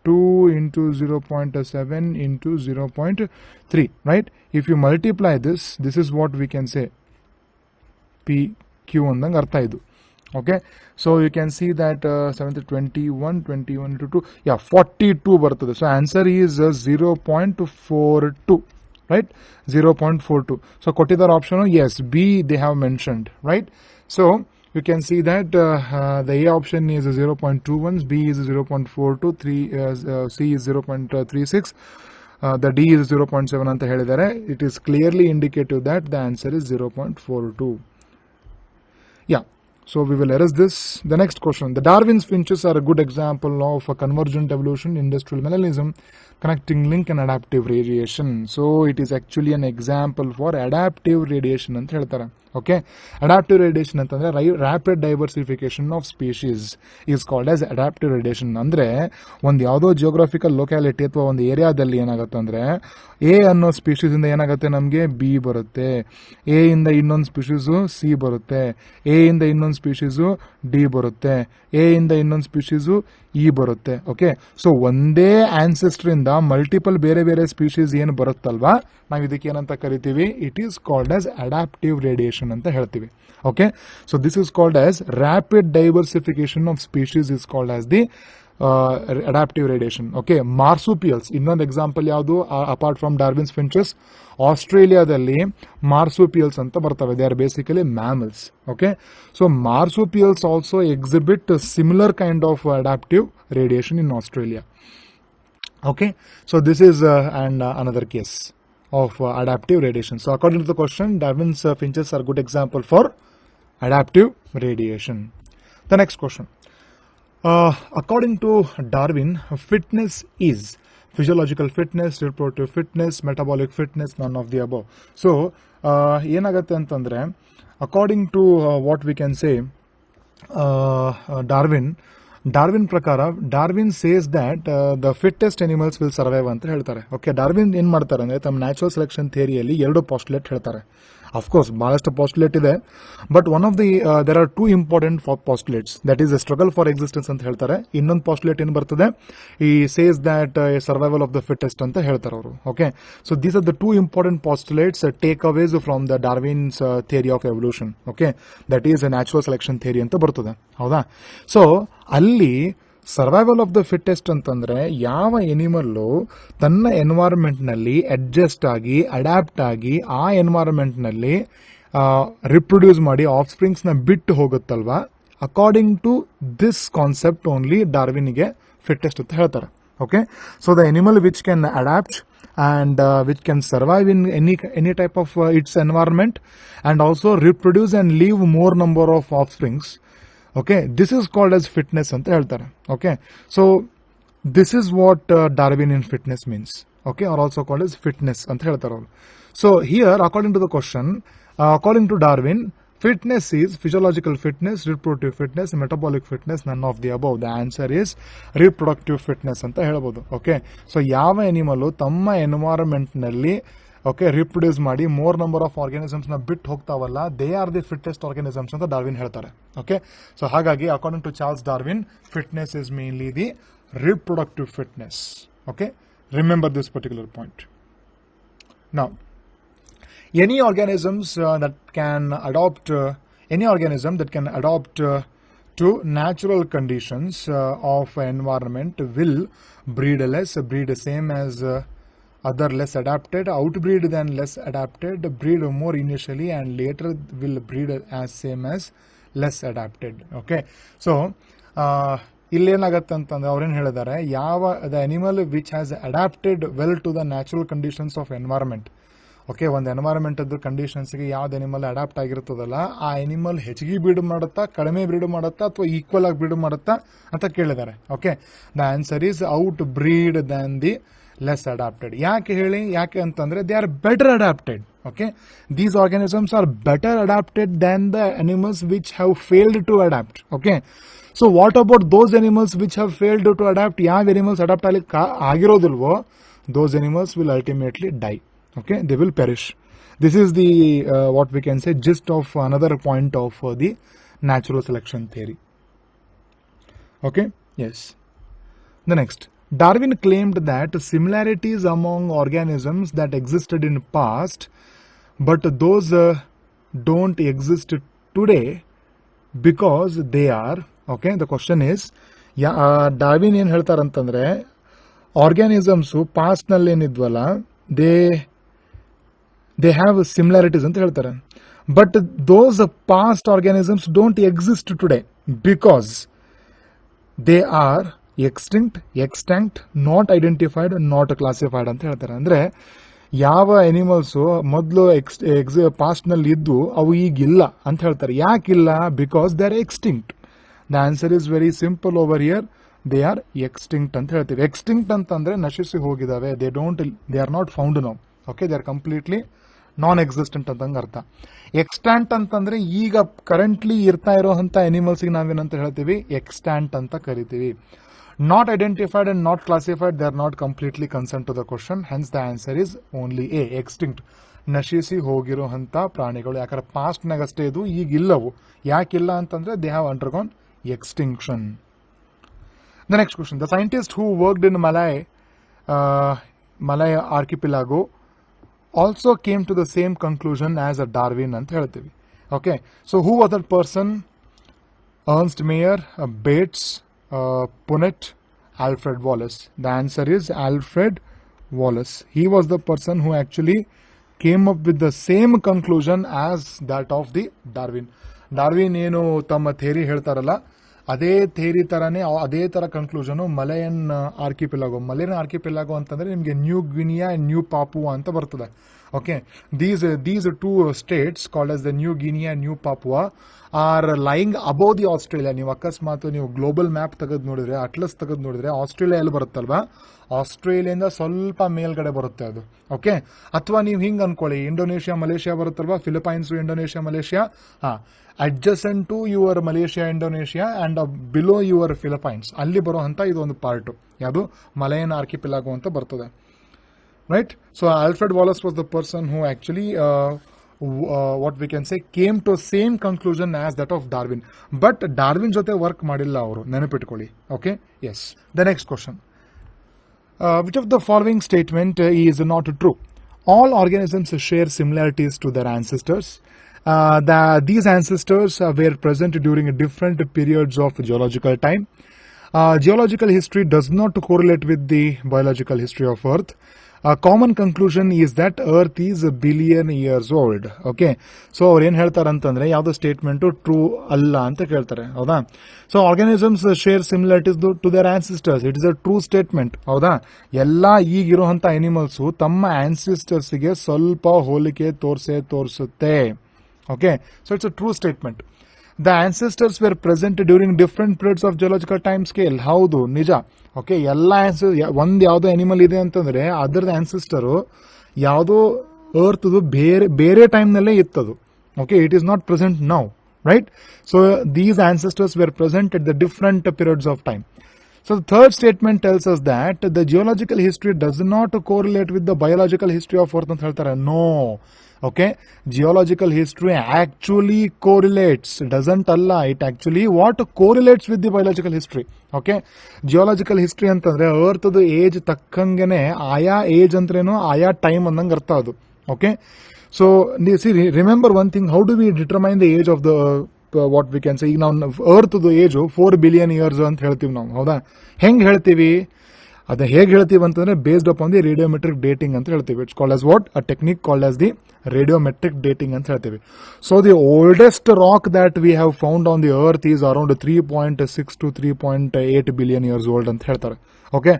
2 into 0.7 into 0.3, right? If you multiply this, this is what we can say PQ ಅಂದಂಗೆ ಅರ್ಥ ಇದು. Okay, so you can see that 21 into 2, yeah, 42 ಬರ್ತದೆ. So answer is 0.42, right? 0.42. So ಕೊಟ್ಟಿದ್ದಾರೆ option, yes, B they have mentioned, right? So you can see that the A option is 0.21, B is 0.42, C is 0.36, the D is 0.7 ಅಂತ ಹೇಳಿದ್ದಾರೆ. It is clearly indicative that the answer is 0.42. Yeah, so we will erase this. The next question. The Darwin's finches are a good example of a convergent evolution, industrial mechanism, connecting link and adaptive radiation. So it is actually an example for adaptive radiation ಅಂತ ಹೇಳ್ತಾರೆ. Okay, adaptive radiation ಅಂತಂದ್ರೆ rapid diversification of species is called as adaptive radiation. ಅಂದ್ರೆ ಒಂದು ಯಾವುದೋ geographical locality ಅಥವಾ ಒಂದು ಏರಿಯಾದಲ್ಲಿ ಏನಾಗುತ್ತೆ ಅಂದ್ರೆ, ಎ ಅನ್ನೋ ಸ್ಪೀಶೀಸ್ ಇಂದ ಏನಾಗುತ್ತೆ ನಮಗೆ ಬಿ ಬರುತ್ತೆ, ಎ ಇಂದ ಇನ್ನೊಂದು ಸ್ಪೀಶೀಸು ಸಿ ಬರುತ್ತೆ, ಎ ಇಂದ ಇನ್ನೊಂದು ಸ್ಪೀಶೀಸು ಡಿ ಬರುತ್ತೆ, ಎ ಇಂದ ಇನ್ನೊಂದು ಸ್ಪೀಶೀಸು ಇ ಬರುತ್ತೆ. ಓಕೆ, ಸೊ ಒಂದೇ ಆನ್ಸೆಸ್ಟರ್ ಇಂದ ಮಲ್ಟಿಪಲ್ ಬೇರೆ ಬೇರೆ ಸ್ಪೀಶೀಸ್ ಏನು ಬರುತ್ತಲ್ವಾ, ನಾವು ಇದಕ್ಕೆ ಏನಂತ ಕರಿತೀವಿ? It is called as adaptive radiation ಅಂತ ಹೇಳ್ತೀವಿ. Okay, so this is called as rapid diversification of species is called as the adaptive radiation. Okay, ಮಾರ್ಸುಪಿಯಲ್ಸ್ ಇನ್ನೊಂದು ಎಕ್ಸಾಂಪಲ್ ಯಾವುದು? ಅಪಾರ್ಟ್ ಫ್ರಮ್ ಡಾರ್ವಿನ್ಸ್ ಫಿಂಚಸ್, ಆಸ್ಟ್ರೇಲಿಯಾದಲ್ಲಿ ಮಾರ್ಸುಪಿಯಲ್ಸ್ ಅಂತ ಬರ್ತವೆ. They are basically mammals. Okay, so ಮಾರ್ಸುಪಿಯಲ್ಸ್ also exhibit similar kind of adaptive radiation in Australia. Okay, so this is another case of adaptive radiation. So according to the question, Darwin's finches are a good example for adaptive radiation. The next question. According to Darwin, fitness is physiological fitness, reproductive fitness, metabolic fitness, none of the above. So ಏನಾಗುತ್ತೆ ಅಂತಂದ್ರೆ, according to what we can say, Darwin, Darwin ಪ್ರಕಾರ Darwin says that the fittest animals will survive ಅಂತ ಹೇಳ್ತಾರೆ. Okay, Darwin ಏನ್ ಮಾಡ್ತಾರೆ ಅಂದ್ರೆ ತಮ್ಮ natural selection ಥಿಯರಿಯಲ್ಲಿ 2 ಪಾಸ್ಟುಲೇಟ್ ಹೇಳ್ತಾರೆ. ಅಫ್ಕೋರ್ಸ್ ಬಹಳಷ್ಟು ಪಾಸ್ಟುಲೇಟ್ ಇದೆ, but one of the there are 2 important postulates, that is a struggle for existence ಅಂತ ಹೇಳ್ತಾರೆ. ಇನ್ನೊಂದು ಪಾಸ್ಟುಲೇಟ್ ಏನ್ ಬರ್ತದೆ, ಈ says that survival of the fittest ಅಂತ ಹೇಳ್ತಾರೆ ಅವರು. Okay, so these are the 2 important postulates take aways from the Darwin's theory of evolution. Okay, that is a natural selection theory ಅಂತ ಬರ್ತದೆ, ಹೌದಾ. ಸೊ ಅಲ್ಲಿ ಸರ್ವೈವಲ್ ಆಫ್ ದ ಫಿಟ್ಟೆಸ್ಟ್ ಅಂತಂದ್ರೆ ಯಾವ animal ತನ್ನ ಎನ್ವೈರನ್ಮೆಂಟ್ ನಲ್ಲಿ ಅಡ್ಜಸ್ಟ್ ಆಗಿ ಅಡ್ಯಾಪ್ಟ್ ಆಗಿ ಆ ಎನ್ವೈರನ್ಮೆಂಟ್ ನಲ್ಲಿ ರಿಪ್ರೊಡ್ಯೂಸ್ ಮಾಡಿ ಆಫ್ ಸ್ಪ್ರಿಂಗ್ಸ್ ನ ಬಿಟ್ಟು ಹೋಗುತ್ತಲ್ವಾ, according to this concept only ಡಾರ್ವಿನ್ಗೆ ಫಿಟ್ಟೆಸ್ಟ್ ಅಂತ ಹೇಳ್ತಾರೆ. Okay, so the animal which can adapt and which can survive in any type of its environment and also reproduce and leave more number of offsprings. Okay, this is called as fitness anta heltare. Okay, so this is what Darwinian fitness means. Okay, or also called as fitness anta heltare. So here, according to the question, according to Darwin, fitness is physiological fitness, reproductive fitness, metabolic fitness, none of the above. The answer is reproductive fitness anta ಹೇಳಬಹುದು. Okay, so ಯಾವ animal ತಮ್ಮ environment ನಲ್ಲಿ okay reproduce ಮಾಡಿ more number of organisms ನ ಬಿಟ್ಟು ಹೋಗ್ತಾವಲ್ಲ, they are the fittest organisms ಅಂತ Darwin ಹೇಳ್ತಾರೆ. ಓಕೆ, ಸೊ ಹಾಗಾಗಿ according to Charles Darwin, fitness is mainly the reproductive fitness. Okay, remember this particular point. Now, any organisms that can adopt to natural conditions of environment will breed less, breed same as other less adapted, outbreed than less adapted, breed more initially and later will breed as same as less adapted. Okay, so ಇಲ್ಲೇನಾಗತ್ತೆ ಅಂತಂದ್ರೆ ಅವ್ರೇನು ಹೇಳಿದ್ದಾರೆ, ಯಾವ the animal which has adapted well to the natural conditions of environment. Okay, ಒಂದು environment ಕಂಡೀಷನ್ಸ್ಗೆ ಯಾವ್ದು animal adapt ಆಗಿರ್ತದಲ್ಲ, ಆ animal ಹೆಚ್ಚಿಗೆ ಬ್ರೀಡ್ ಮಾಡುತ್ತಾ, ಕಡಿಮೆ ಬ್ರೀಡ್ ಮಾಡುತ್ತಾ, ಅಥವಾ ಈಕ್ವಲ್ ಆಗಿ ಬ್ರೀಡ್ ಮಾಡುತ್ತಾ ಅಂತ ಕೇಳಿದ್ದಾರೆ. Okay, the answer is outbreed than the less adapted. ಯಾಕೆ ಹೇಳಿ, ಯಾಕೆ ಅಂತಂದ್ರೆ they are better adapted. Okay, these organisms are better adapted than the animals which have failed to adapt. Okay, so what about those animals which have failed to adapt? ಯಾವ animals adapt ಆಗ್ಲಿಕ್ಕೆ ಆಗಿರೋದಿಲ್ವೋ, those animals will ultimately die. Okay, they will perish. This is the what we can say gist of another point of the natural selection theory. Okay, yes. The next, Darwin claimed that similarities among organisms that existed in past, but those don't exist today because they are. Okay, the question is, Darwin ಏನ್ ಹೇಳ್ತಾರಂತಂದ್ರೆ, organisms past ನಲ್ಲಿ ಏನಿದ್ವಲ್ಲ, they have similarities ಅಂತ ಹೇಳ್ತಾರೆ. But those past organisms don't exist today because they are extinct, not identified, not classified ಅಂತ ಹೇಳ್ತಾರೆ. ಅಂದ್ರೆ ಯಾವ animals ಮೊದಲು past ನಲ್ಲಿ ಇದ್ದು ಅವು ಈಗಿಲ್ಲ ಅಂತ ಹೇಳ್ತಾರೆ. ಯಾಕಿಲ್ಲ? Because they are extinct. The answer is very simple over here. They are extinct ಅಂತ ಹೇಳ್ತೀವಿ. ಎಕ್ಸ್ಟಿಂಕ್ಟ್ ಅಂತಂದ್ರೆ ನಶಿಸಿ ಹೋಗಿದಾವೆ. They are not found now. Okay, they are completely non existent ಅಂತಂಗ ಅರ್ಥ. ಎಕ್ಸ್ಟ್ಯಾಂಟ್ ಅಂತಂದ್ರೆ ಈಗ ಕರೆಂಟ್ಲಿ ಇರ್ತಾ ಇರೋಂತ ಅನಿಮಲ್ಸ್ಗೆ ನಾವೇನಂತ ಹೇಳ್ತೀವಿ? ಎಕ್ಸ್ಟ್ಯಾಂಟ್ ಅಂತ ಕರಿತೀವಿ. Not identified and not classified, they are not completely concern to the question. Hence the answer is only A, extinct. ನಶಿಸಿ ಹೋಗಿರುವಂತ ಪ್ರಾಣಿಗಳು. ಯಾಕಂದ್ರೆ ಪಾಸ್ಟ್ ನಾಗಷ್ಟೇ ಇದು, ಈಗ ಇಲ್ಲವು. ಯಾಕಿಲ್ಲ ಅಂತಂದ್ರೆ they have undergone extinction. The next question, the scientist who worked in Malay archipelago also came to the same conclusion as a Darwin ಅಂತ ಹೇಳ್ತೀವಿ. Okay, so who was that person? Ernst Mayr, Bates, Punnett, Alfred Wallace. The answer is Alfred Wallace. He was the person who actually came up with the same conclusion as that of the Darwin. Darwin ಏನು ತಮ್ಮ theory ಹೇಳ್ತಾರಲ್ಲ, ಅದೇ theory ತರನೇ ಅದೇ ತರ conclusion Malayan ಆರ್ಕಿಪಿಲಾಗೋ. Malayan ಆರ್ಕಿಪಿಲಾಗೋ ಅಂತಂದ್ರೆ ನಿಮ್ಗೆ new ಗ್ವಿನಿಯಾ, new ಪಾಪುವಾ ಅಂತ ಬರ್ತದೆ. Okay, these two states called as the New Guinea and New Papua are lying above the Australia. ನೀವು ಅಕಸ್ಮಾತ್ ನೀವು ಗ್ಲೋಬಲ್ ಮ್ಯಾಪ್ ತೆಗೆದು ನೋಡಿದ್ರೆ, ಅಟ್ಲಸ್ ತೆಗೆದು ನೋಡಿದ್ರೆ ಆಸ್ಟ್ರೇಲಿಯಾ ಎಲ್ಲಿ ಬರುತ್ತಲ್ವಾ, ಆಸ್ಟ್ರೇಲಿಯಾದಿಂದ ಸ್ವಲ್ಪ ಮೇಲ್ಗಡೆ ಬರುತ್ತೆ ಅದು. ಓಕೆ, ಅಥವಾ ನೀವು ಹಿಂಗೆ ಅನ್ಕೊಳ್ಳಿ, ಇಂಡೋನೇಷಿಯಾ ಮಲೇಷಿಯಾ ಬರುತ್ತಲ್ವಾ, Philippines Indonesia Malaysia, adjacent to your Malaysia Indonesia and below your Philippines ಅಲ್ಲಿ ಬರೋ ಅಂತ ಇದು ಒಂದು ಪಾರ್ಟ್, ಯಾವುದು ಮಲಯನ್ ಆರ್ಕಿಪಿಲಾಗೋ ಅಂತ ಬರ್ತದೆ. Right? So Alfred Wallace was the person who actually what we can say came to same conclusion as that of Darwin. But Darwin ಜೊತೆ work ಮಾಡಿಲ್ಲ ಅವರು, ನೆನಪಿಟ್ಕೊಳ್ಳಿ. Okay? Yes. The next question. Which of the following statement is not true? All organisms share similarities to their ancestors. These ancestors were present during different periods of geological time. Geological history does not correlate with the biological history of Earth. A common conclusion is that Earth is a billion years old. Okay, so ಅವ್ರು ಏನ್ ಹೇಳ್ತಾರೆ ಅಂತಂದ್ರೆ, ಯಾವ್ದು statement true ಅಲ್ಲ ಅಂತ ಕೇಳ್ತಾರೆ, ಹೌದಾ? So organisms share similarities to their ancestors, it is a true statement, ಹೌದಾ? ಎಲ್ಲಾ ಈಗಿರುವಂತ ಅನಿಮಲ್ಸ್ ತಮ್ಮ ಆನ್ಸಿಸ್ಟರ್ಸ್ ಗೆ ಸ್ವಲ್ಪ ಹೋಲಿಕೆ ತೋರಿಸುತ್ತೆ. Okay, so it's a true statement. The ancestors were present during different periods of geological time scale. ಹೌದು, ನಿಜ. Okay, ಎಲ್ಲ ಒಂದ್ ಯಾವ್ದೋ ಅನಿಮಲ್ ಇದೆ ಅಂತಂದ್ರೆ ಅದರದ ಆನ್ಸಿಸ್ಟರ್ ಯಾವುದೋ ಅರ್ತ್ ಬೇರೆ ಟೈಮ್ ನಲ್ಲೇ ಇತ್ತದು. Okay, it is not present now, right? So these ancestors were present at the different periods of time. So the third statement tells us that the geological history does not correlate with the biological history of Earth ಅಂತ ಹೇಳ್ತಾರೆ. No. Okay, geological history actually correlates, doesn't alla, it actually what correlates with the biological history. Okay, geological history ಅಂತಂದ್ರೆ earth age ತಕ್ಕಂಗೆನೆ ಆಯಾ age ಅಂದ್ರೇನು ಆಯಾ time ಅಂದಂಗೆ ಅರ್ಥ ಅದು. Okay, so remember one thing, how do we determine the age of the what we can ಸೇ, ಈಗ ನಾವು earth age 4 billion years ಅಂತ ಹೇಳ್ತೀವಿ ನಾವು, ಹೌದಾ? ಹೆಂಗ್ ಹೇಳ್ತೀವಿ? ಅದ ಹೇಗೆ ಹೇಳ್ತೀವಿ ಅಂತಂದ್ರೆ based upon the radiometric dating ಅಂತ ಹೇಳ್ತೀವಿ. It's called as what? A technique called as the radiometric dating ಅಂತ ಹೇಳ್ತೀವಿ. So the oldest rock that we have found on the earth is around 3.6 to 3.8 billion years old ಅಂತ ಹೇಳ್ತಾರೆ. Okay,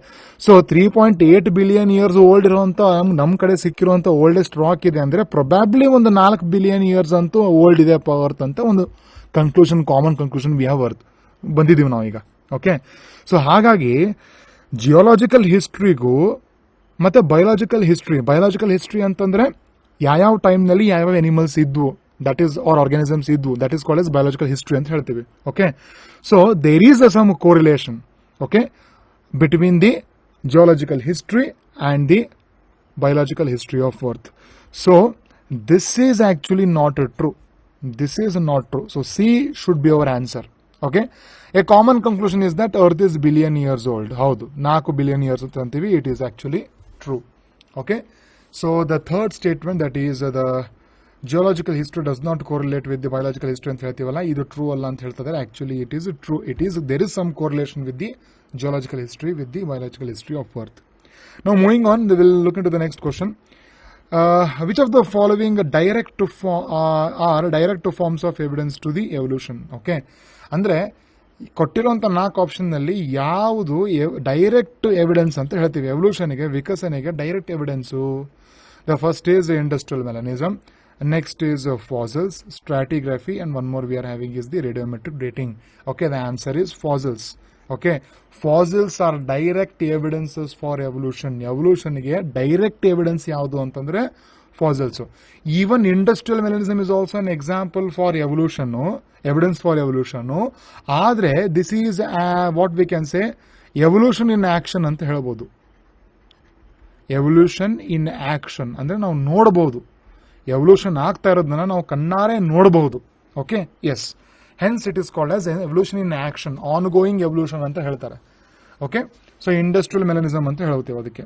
so 3.8 billion years old ಇರುವಂತ ನಮ್ ಕಡೆ ಸಿಕ್ಕಿರುವಂತ oldest rock ಇದೆ ಅಂದ್ರೆ probably ಒಂದು 4 ಬಿಲಿಯನ್ ಇಯರ್ಸ್ ಅಂತೂ ಓಲ್ಡ್ ಇದೆ ಅರ್ತ್ ಅಂತ ಒಂದು conclusion, common conclusion we have ಬಂದಿದ್ದೀವಿ ನಾವೀಗ. ಓಕೆ, ಸೊ ಹಾಗಾಗಿ ಜಿಯೋಲಾಜಿಕಲ್ ಹಿಸ್ಟ್ರಿಗೂ ಮತ್ತೆ ಬಯೋಲಾಜಿಕಲ್ ಹಿಸ್ಟ್ರಿ ಅಂತಂದ್ರೆ ಯಾವ ಟೈಮ್ ನಲ್ಲಿ ಯಾವ ಅನಿಮಲ್ಸ್ ಇದ್ವು, ದಟ್ ಈಸ್ ಆರ್ ಆರ್ಗಾನಿಸಮ್ಸ್ ಇದ್ವು, that is called as biological history ಅಂತ ಹೇಳ್ತೀವಿ. Okay, so there is some correlation, okay, between the geological history and the biological history of Earth. So this is actually not true. This is not true. So C should be our answer. Okay. A common conclusion is that Earth is billion years old. Howdu 4 billion years antivi. It is actually true. Okay. So the third statement, that is the geological history does not correlate with the biological history ಅಂತ ಹೇಳ್ತೀವಲ್ಲ, ಇದು true ಅಲ್ಲ ಅಂತ ಹೇಳ್ತಾರೆ. Actually it is true. There is some correlation with the geological history with the biological history of Earth. Now moving on, we will look into the next question. Which of the following are direct forms of evidence to the evolution? Okay, ಅಂದ್ರೆ ಕೊಟ್ಟಿರುವಂತ 4 option ನಲ್ಲಿ ಯಾವುದು direct evidence ಅಂತ ಹೇಳ್ತೀವಿ ಎವಲ್ಯೂಷನ್ಗೆ, ವಿಕಸನೆಗೆ direct evidence? The first is industrial melanism, next is fossils, stratigraphy, and one more we are having is the radiometric dating. Okay, the answer is fossils. Okay, fossils are direct evidences for evolution. Evolution ಗೆ direct evidence ಯಾವುದು ಅಂತಂದ್ರೆ fossils. Even industrial mechanism is also an example for evolution, evidence for evolution. ಆದ್ರೆ this is what we can say evolution in action ಅಂತ ಹೇಳ್ಬೋದು. evolution in action ಅಂದ್ರೆ ನಾವು ನೋಡಬಹುದು, evolution ಆಗ್ತಾ ಇರೋದನ್ನ ನಾವು ಕಣ್ಣಾರೆ ನೋಡಬಹುದು. Okay, yes, hence it is called as evolution in action, ongoing evolution ಅಂತ ಹೇಳ್ತಾರೆ. ಓಕೆ, ಸೊ ಇಂಡಸ್ಟ್ರಿಯಲ್ ಮೆಲನಿಸಮ್ ಅಂತ ಹೇಳ್ತೀವಿ ಅದಕ್ಕೆ.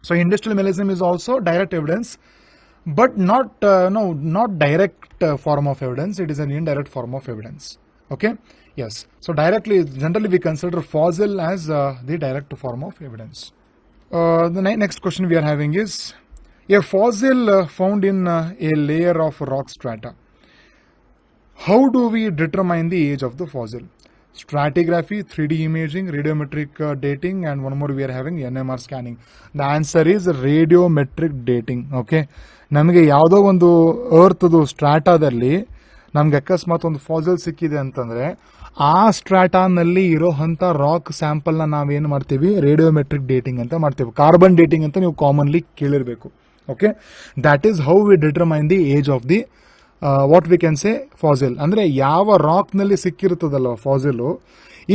So industrial melanism is also direct evidence, but not direct form of evidence, it is an indirect form of evidence. Okay, yes, so directly generally we consider fossil as the direct form of evidence. The next question we are having is, a fossil found in a layer of rock strata. How do we determine the age of the fossil? stratigraphy, 3D imaging, radiometric dating, and one more we are having NMR scanning. The answer is radiometric dating. Okay, ನಮಗೆ ಯಾವುದೋ ಒಂದು ಅರ್ಥದು ಸ್ಟ್ರಾಟಾದಲ್ಲಿ ನಮ್ಗೆ ಅಕಸ್ಮಾತ್ ಒಂದು fossil ಸಿಕ್ಕಿದೆ ಅಂತಂದ್ರೆ ಆ ಸ್ಟ್ರಾಟಾನಲ್ಲಿ ಇರೋಂಥ ರಾಕ್ ಸ್ಯಾಂಪಲ್ನ ನಾವೇನು ಮಾಡ್ತೀವಿ, ರೇಡಿಯೋಮೆಟ್ರಿಕ್ ಡೇಟಿಂಗ್ ಅಂತ ಮಾಡ್ತೀವಿ. ಕಾರ್ಬನ್ ಡೇಟಿಂಗ್ ಅಂತ ನೀವು ಕಾಮನ್ಲಿ ಕೇಳಿರಬೇಕು. Okay, that is how we determine the age of the what we can say fossil. ಅಂದ್ರೆ ಯಾವ ರಾಕ್ ನಲ್ಲಿ ಸಿಕ್ಕಿರುತ್ತದಲ್ವ fossil,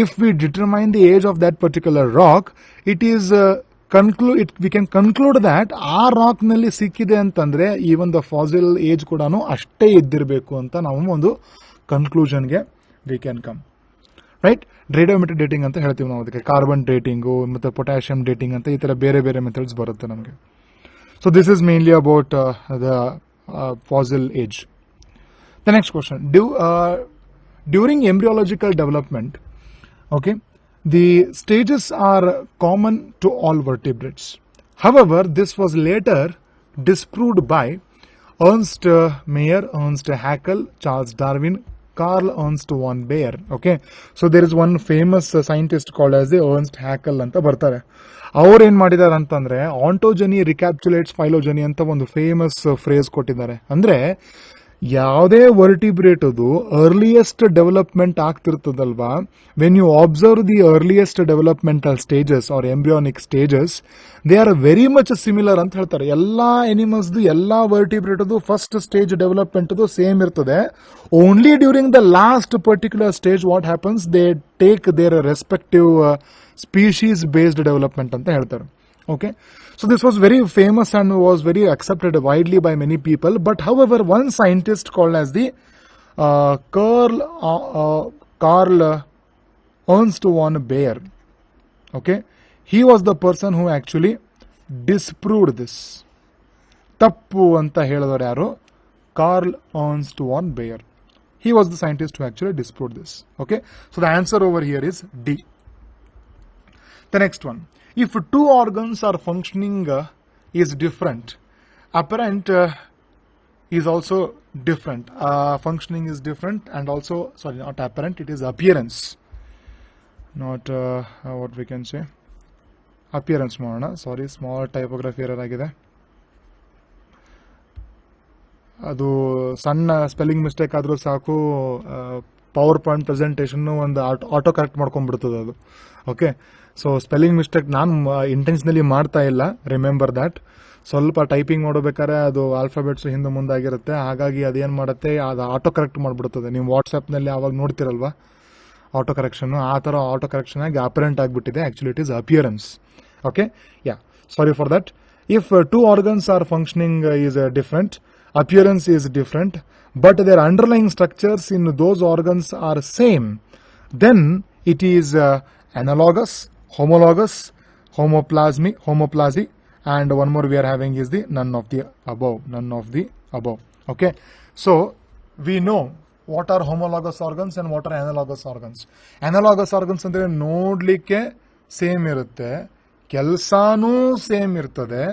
if we determine the age of that particular rock, it is we can conclude that ಆ rock ನಲ್ಲಿ ಸಿಕ್ಕಿದೆ ಅಂತಂದ್ರೆ even the fossil age ಕೂಡ ಅಷ್ಟೇ ಇದ್ದಿರಬೇಕು ಅಂತ ನಾವು ಒಂದು ಕನ್ಕ್ಲೂಷನ್ಗೆ we can come. Right, radiometric dating ಅಂತ ಹೇಳ್ತೀವಿ ನಾವು ಅದಕ್ಕೆ. ಕಾರ್ಬನ್ ಡೇಟಿಂಗು ಮತ್ತೆ ಪೊಟ್ಯಾಷಿಯಂ ಡೇಟಿಂಗ್ ಅಂತ ಈ ತರ ಬೇರೆ ಬೇರೆ ಮೆಥಡ್ಸ್ ಬರುತ್ತೆ ನಮಗೆ. So this is mainly about the fossil age. The next question, during embryological development, okay, the stages are common to all vertebrates. However, this was later disproved by Ernst Mayr, Ernst Haeckel, Charles Darwin, Carl Ernst von Baer. Okay, so there is one famous scientist called as the Ernst Haeckel ಅಂತ ಬರ್ತಾರೆ. ಅವ್ರು ಏನ್ ಮಾಡಿದಾರೆ ಅಂತಂದ್ರೆ ಆಂಟೋಜನಿ ರಿಕ್ಯಾಪ್ಚುಲೇಟ್ಸ್ ಫೈಲೋಜನಿ ಅಂತ ಒಂದು famous phrase ಕೊಟ್ಟಿದ್ದಾರೆ. ಅಂದ್ರೆ ಯಾವುದೇ ವರ್ಟಿಬ್ರೇಟ್ ಅದು ಅರ್ಲಿಯೆಸ್ಟ್ ಡೆವಲಪ್ಮೆಂಟ್ ಆಗ್ತಿರ್ತದಲ್ವಾ, when you observe the earliest developmental stages are embryonic stages, they are very much similar ಅಂತ ಹೇಳ್ತಾರೆ. ಎಲ್ಲಾ ಎನಿಮಲ್ಸ್ ಎಲ್ಲಾ ವರ್ಟಿಬ್ರೇಟ್ ಅದು ಫಸ್ಟ್ ಸ್ಟೇಜ್ ಡೆವಲಪ್ಮೆಂಟ್ ಸೇಮ್ ಇರ್ತದೆ. Only during the last particular stage what happens, they take their respective species based development ಅಂತ ಹೇಳ್ತಾರೆ. Okay, so this was very famous and was very accepted widely by many people. But however, one scientist called as the Carl Ernst von Baer, okay, he was the person who actually disproved this. Tappu anta helidore yaru, Carl Ernst von Baer. He was the scientist who actually disproved this. Okay, so the answer over here is D. The next one. If two organs are functioning is different, apparent is also different. Functioning is different and also, sorry, not apparent, it is appearance. Not what we can say. Appearance ಮಾಡೋಣ. Sorry, small typography error ಆಗಿದೆ. ಅದು ಸಣ್ಣ spelling mistake ಆದರೂ ಸಾಕು, power point presentation ಒಂದು auto correct ಮಾಡ್ಕೊಂಡ್ಬಿಡ್ತದೆ ಅದು. Okay, so spelling mistake ನಾನು intentionally ಮಾಡ್ತಾ ಇಲ್ಲ, ರಿಮೆಂಬರ್ ದ್ಯಾಟ್. ಸ್ವಲ್ಪ ಟೈಪಿಂಗ್ ಮಾಡಬೇಕಾದ್ರೆ ಅದು ಆಲ್ಫಾಬೆಟ್ಸ್ ಹಿಂದೆ ಮುಂದಾಗಿರುತ್ತೆ, ಹಾಗಾಗಿ ಅದೇನು ಮಾಡುತ್ತೆ, ಅದು ಆಟೋ ಕರೆಕ್ಟ್ ಮಾಡಿಬಿಡ್ತದೆ. ನೀವು ವಾಟ್ಸ್ಆ್ಯಪ್ನಲ್ಲಿ ಆವಾಗ ನೋಡ್ತಿರಲ್ವಾ ಆಟೋ ಕರೆಕ್ಷನ್, ಆ ಥರ ಆಟೋ ಕರೆಕ್ಷನ್ ಆಗಿ ಅಪರೆಂಟ್ ಆಗಿಬಿಟ್ಟಿದೆ. Actually it is appearance. Okay, yeah, sorry for that. If two organs are functioning is different, appearance is different, but their underlying structures in those organs are same, then it is analogous, homologous, homoplasy, and one more we are having is the none of the above. Okay, so we know what are homologous organs and what are analogous organs. Analogous organs ಅಂದ್ರೆ ನೋಡ್ಲಿಕ್ಕೆ same ಇರುತ್ತೆ, ಕೆಲಸನೂ same ಇರ್ತದೆ,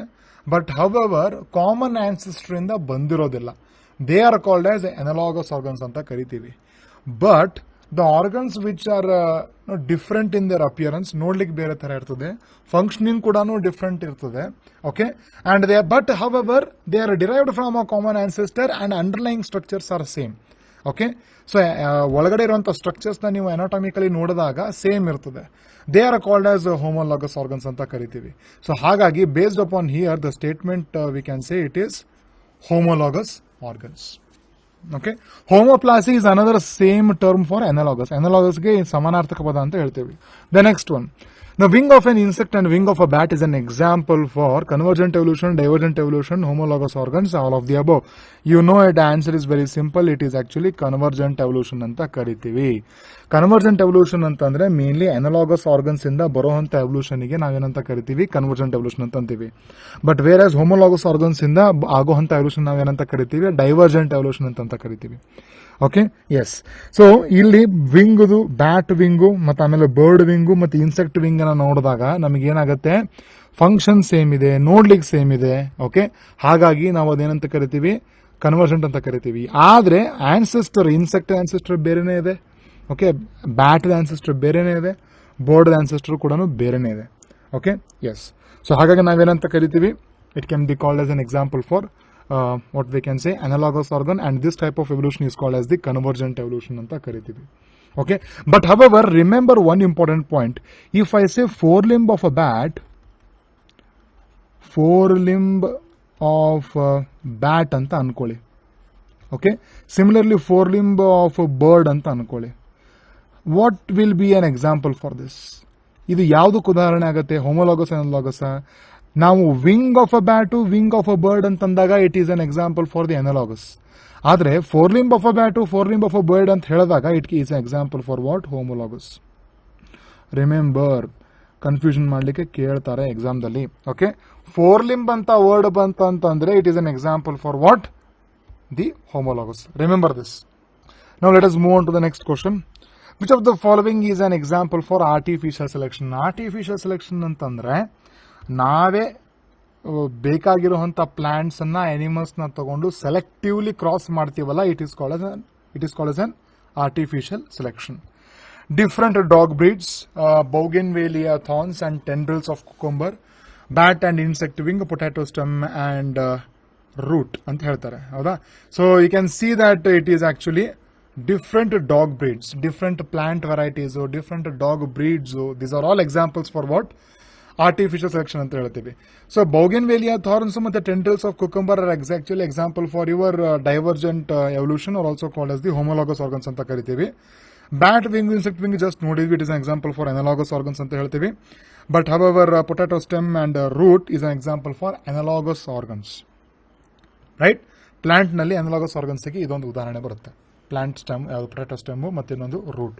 but however common ancestor ಇಂದ ಬಂದಿರೋದಿಲ್ಲ. They are called as analogous organs ಅಂತ ಕರಿತೀವಿ. But the organs which are different in their appearance, ನೋಡ್ಲಿಕ್ಕೆ ಬೇರೆ ತರ ಇರ್ತದೆ, ಫಂಕ್ಷನಿಂಗ್ ಕೂಡ ಡಿಫ್ರೆಂಟ್ ಇರ್ತದೆ. Okay, and they but however they are derived from a common ancestor and underlying structures are same. Okay, so ಒಳಗಡೆ ಇರುವಂತ ಸ್ಟ್ರಕ್ಚರ್ಸ್ ನ ನೀವು ಅನಾಟಮಿಕಲಿ ನೋಡಿದಾಗ ಸೇಮ್ ಇರ್ತದೆ. They are called as homologous organs ಅಂತ ಕರಿತೀವಿ. ಸೊ ಹಾಗಾಗಿ based upon here the statement we can say it is homologous organs. Okay, homoplasy is another same term for analogous. ಅನಲಾಗಸ್ಗೆ ಸಮಾನಾರ್ಥಕ ಪದ ಅಂತ ಹೇಳ್ತೀವಿ. The next one, the wing of an insect and wing of a bat is an example for convergent evolution, divergent evolution, homologous organs, all of the above. You know it, the answer is very simple. It is actually convergent evolution anta ಕರಿತೀವಿ. Convergent evolution ಅಂತಂದ್ರೆ mainly analogous organs ಇಂದ ಬರುವಂತ evolution ಗೆ ನಾವೇನಂತ ಕರಿತೀವಿ, convergent evolution ಅಂತ ಅಂತೀವಿ. But where as homologous organs ಇಂದ ಆಗುವಂತ ಎವಲ್ಯೂಷನ್ ನಾವೇನಂತ ಕರಿತೀವಿ, ಡೈವರ್ಜೆಂಟ್ ಎವಲ್ಯೂಷನ್ ಅಂತ ಕರಿತೀವಿ. Okay, yes. ಸೊ ಇಲ್ಲಿ ವಿಂಗ್ದು, ಬ್ಯಾಟ್ ವಿಂಗು ಮತ್ತು ಆಮೇಲೆ ಬರ್ಡ್ ವಿಂಗು ಮತ್ತು ಇನ್ಸೆಕ್ಟ್ ವಿಂಗ್ ಅನ್ನ ನೋಡಿದಾಗ ನಮಗೆ ಏನಾಗುತ್ತೆ, ಫಂಕ್ಷನ್ ಸೇಮ್ ಇದೆ, ನೋಡ್ಲಿಕ್ಕೆ ಸೇಮ್ ಇದೆ. ಓಕೆ, ಹಾಗಾಗಿ ನಾವು ಅದೇನಂತ ಕರಿತೀವಿ, ಕನ್ವರ್ಜೆಂಟ್ ಅಂತ ಕರಿತೀವಿ. ಆದ್ರೆ ಆನ್ಸೆಸ್ಟರ್, ಇನ್ಸೆಕ್ಟ್ ಆನ್ಸೆಸ್ಟರ್ ಬೇರೆನೇ ಇದೆ, ಓಕೆ, ಬ್ಯಾಟ್ದ ಆನ್ಸೆಸ್ಟರ್ ಬೇರೆನೇ ಇದೆ, ಬರ್ಡ್ ಆನ್ಸೆಸ್ಟರ್ ಕೂಡ ಬೇರೆನೇ ಇದೆ. Okay, yes. ಸೊ ಹಾಗಾಗಿ ನಾವೇನಂತ ಕರಿತೀವಿ, it can be called as an example for what we can say analogous organ, and this type of evolution is called as the convergent evolution anta kariತೀವಿ. Okay, but however remember one important point. If I say forelimb of a bat, forelimb of a bat anta ಅನ್ಕೊಳ್ಳಿ. Okay, similarly forelimb of a bird anta ಅನ್ಕೊಳ್ಳಿ. What will be an example for this? ಇದು ಯಾವುದಕ್ಕೆ ಉದಾಹರಣೆ ಆಗುತ್ತೆ? Homologous analogous? ನಾವು wing of a bat, wing of a bird ಅಂತಂದಾಗ it is an example for the analogous. ಆದರೆ forelimb of a bat, forelimb of a bird ಅಂತ ಹೇಳಿದಾಗ it is example for what? Homologous. Remember, confusion ಮಾಡಲಿಕ್ಕೆ ಕೇಳ್ತಾರೆ ಎಕ್ಸಾಮ್ದಲ್ಲಿ. Okay, forelimb ಅಂತ word ಬಂತಂತಂದ್ರೆ it is an example for what? The homologous. Remember this. Now let us move on to the next question. Which of the following is an example for artificial selection? Artificial selection ಅಂತಂದ್ರೆ ನಾವೇ ಬೇಕಾಗಿರುವಂಥ plants ಅನ್ನ, animals ನ ತಗೊಂಡು selectively cross ಮಾಡ್ತೀವಲ್ಲ, it is called as an artificial selection. Different dog breeds, Bougainvillea thorns and tendrils of cucumber, bat and insect wing, potato stem and root ಅಂತ ಹೇಳ್ತಾರೆ, ಹೌದಾ? So you can see that it is actually different dog breeds, different plant varieties, different dog breeds. These are all examples for what? Artificial selection ಅಂತ ಹೇಳ್ತೀವಿ. So bougainvillea thorns ಮತ್ತೆ tendrils of cucumber are exactly example for your divergent evolution, are also called as the homologous organs ಅಂತ ಕರಿತೀವಿ. Bat wing, insect wing just ನೋಡಿದ್ವಿ, it is an example for analogous organs ಅಂತ ಹೇಳ್ತೀವಿ. But however potato stem and root is an example for analogous organs. Right, plant ನಲ್ಲಿ analogous organs ಗೆ ಇದೊಂದು ಉದಾಹರಣೆ ಬರುತ್ತೆ. ಪ್ಲಾಂಟ್ ಸ್ಟೆಮ್, ಪೊಟ್ಯಾಟೋ ಸ್ಟೆಮ್ ಮತ್ತೆ ಇನ್ನೊಂದು ರೂಟ್.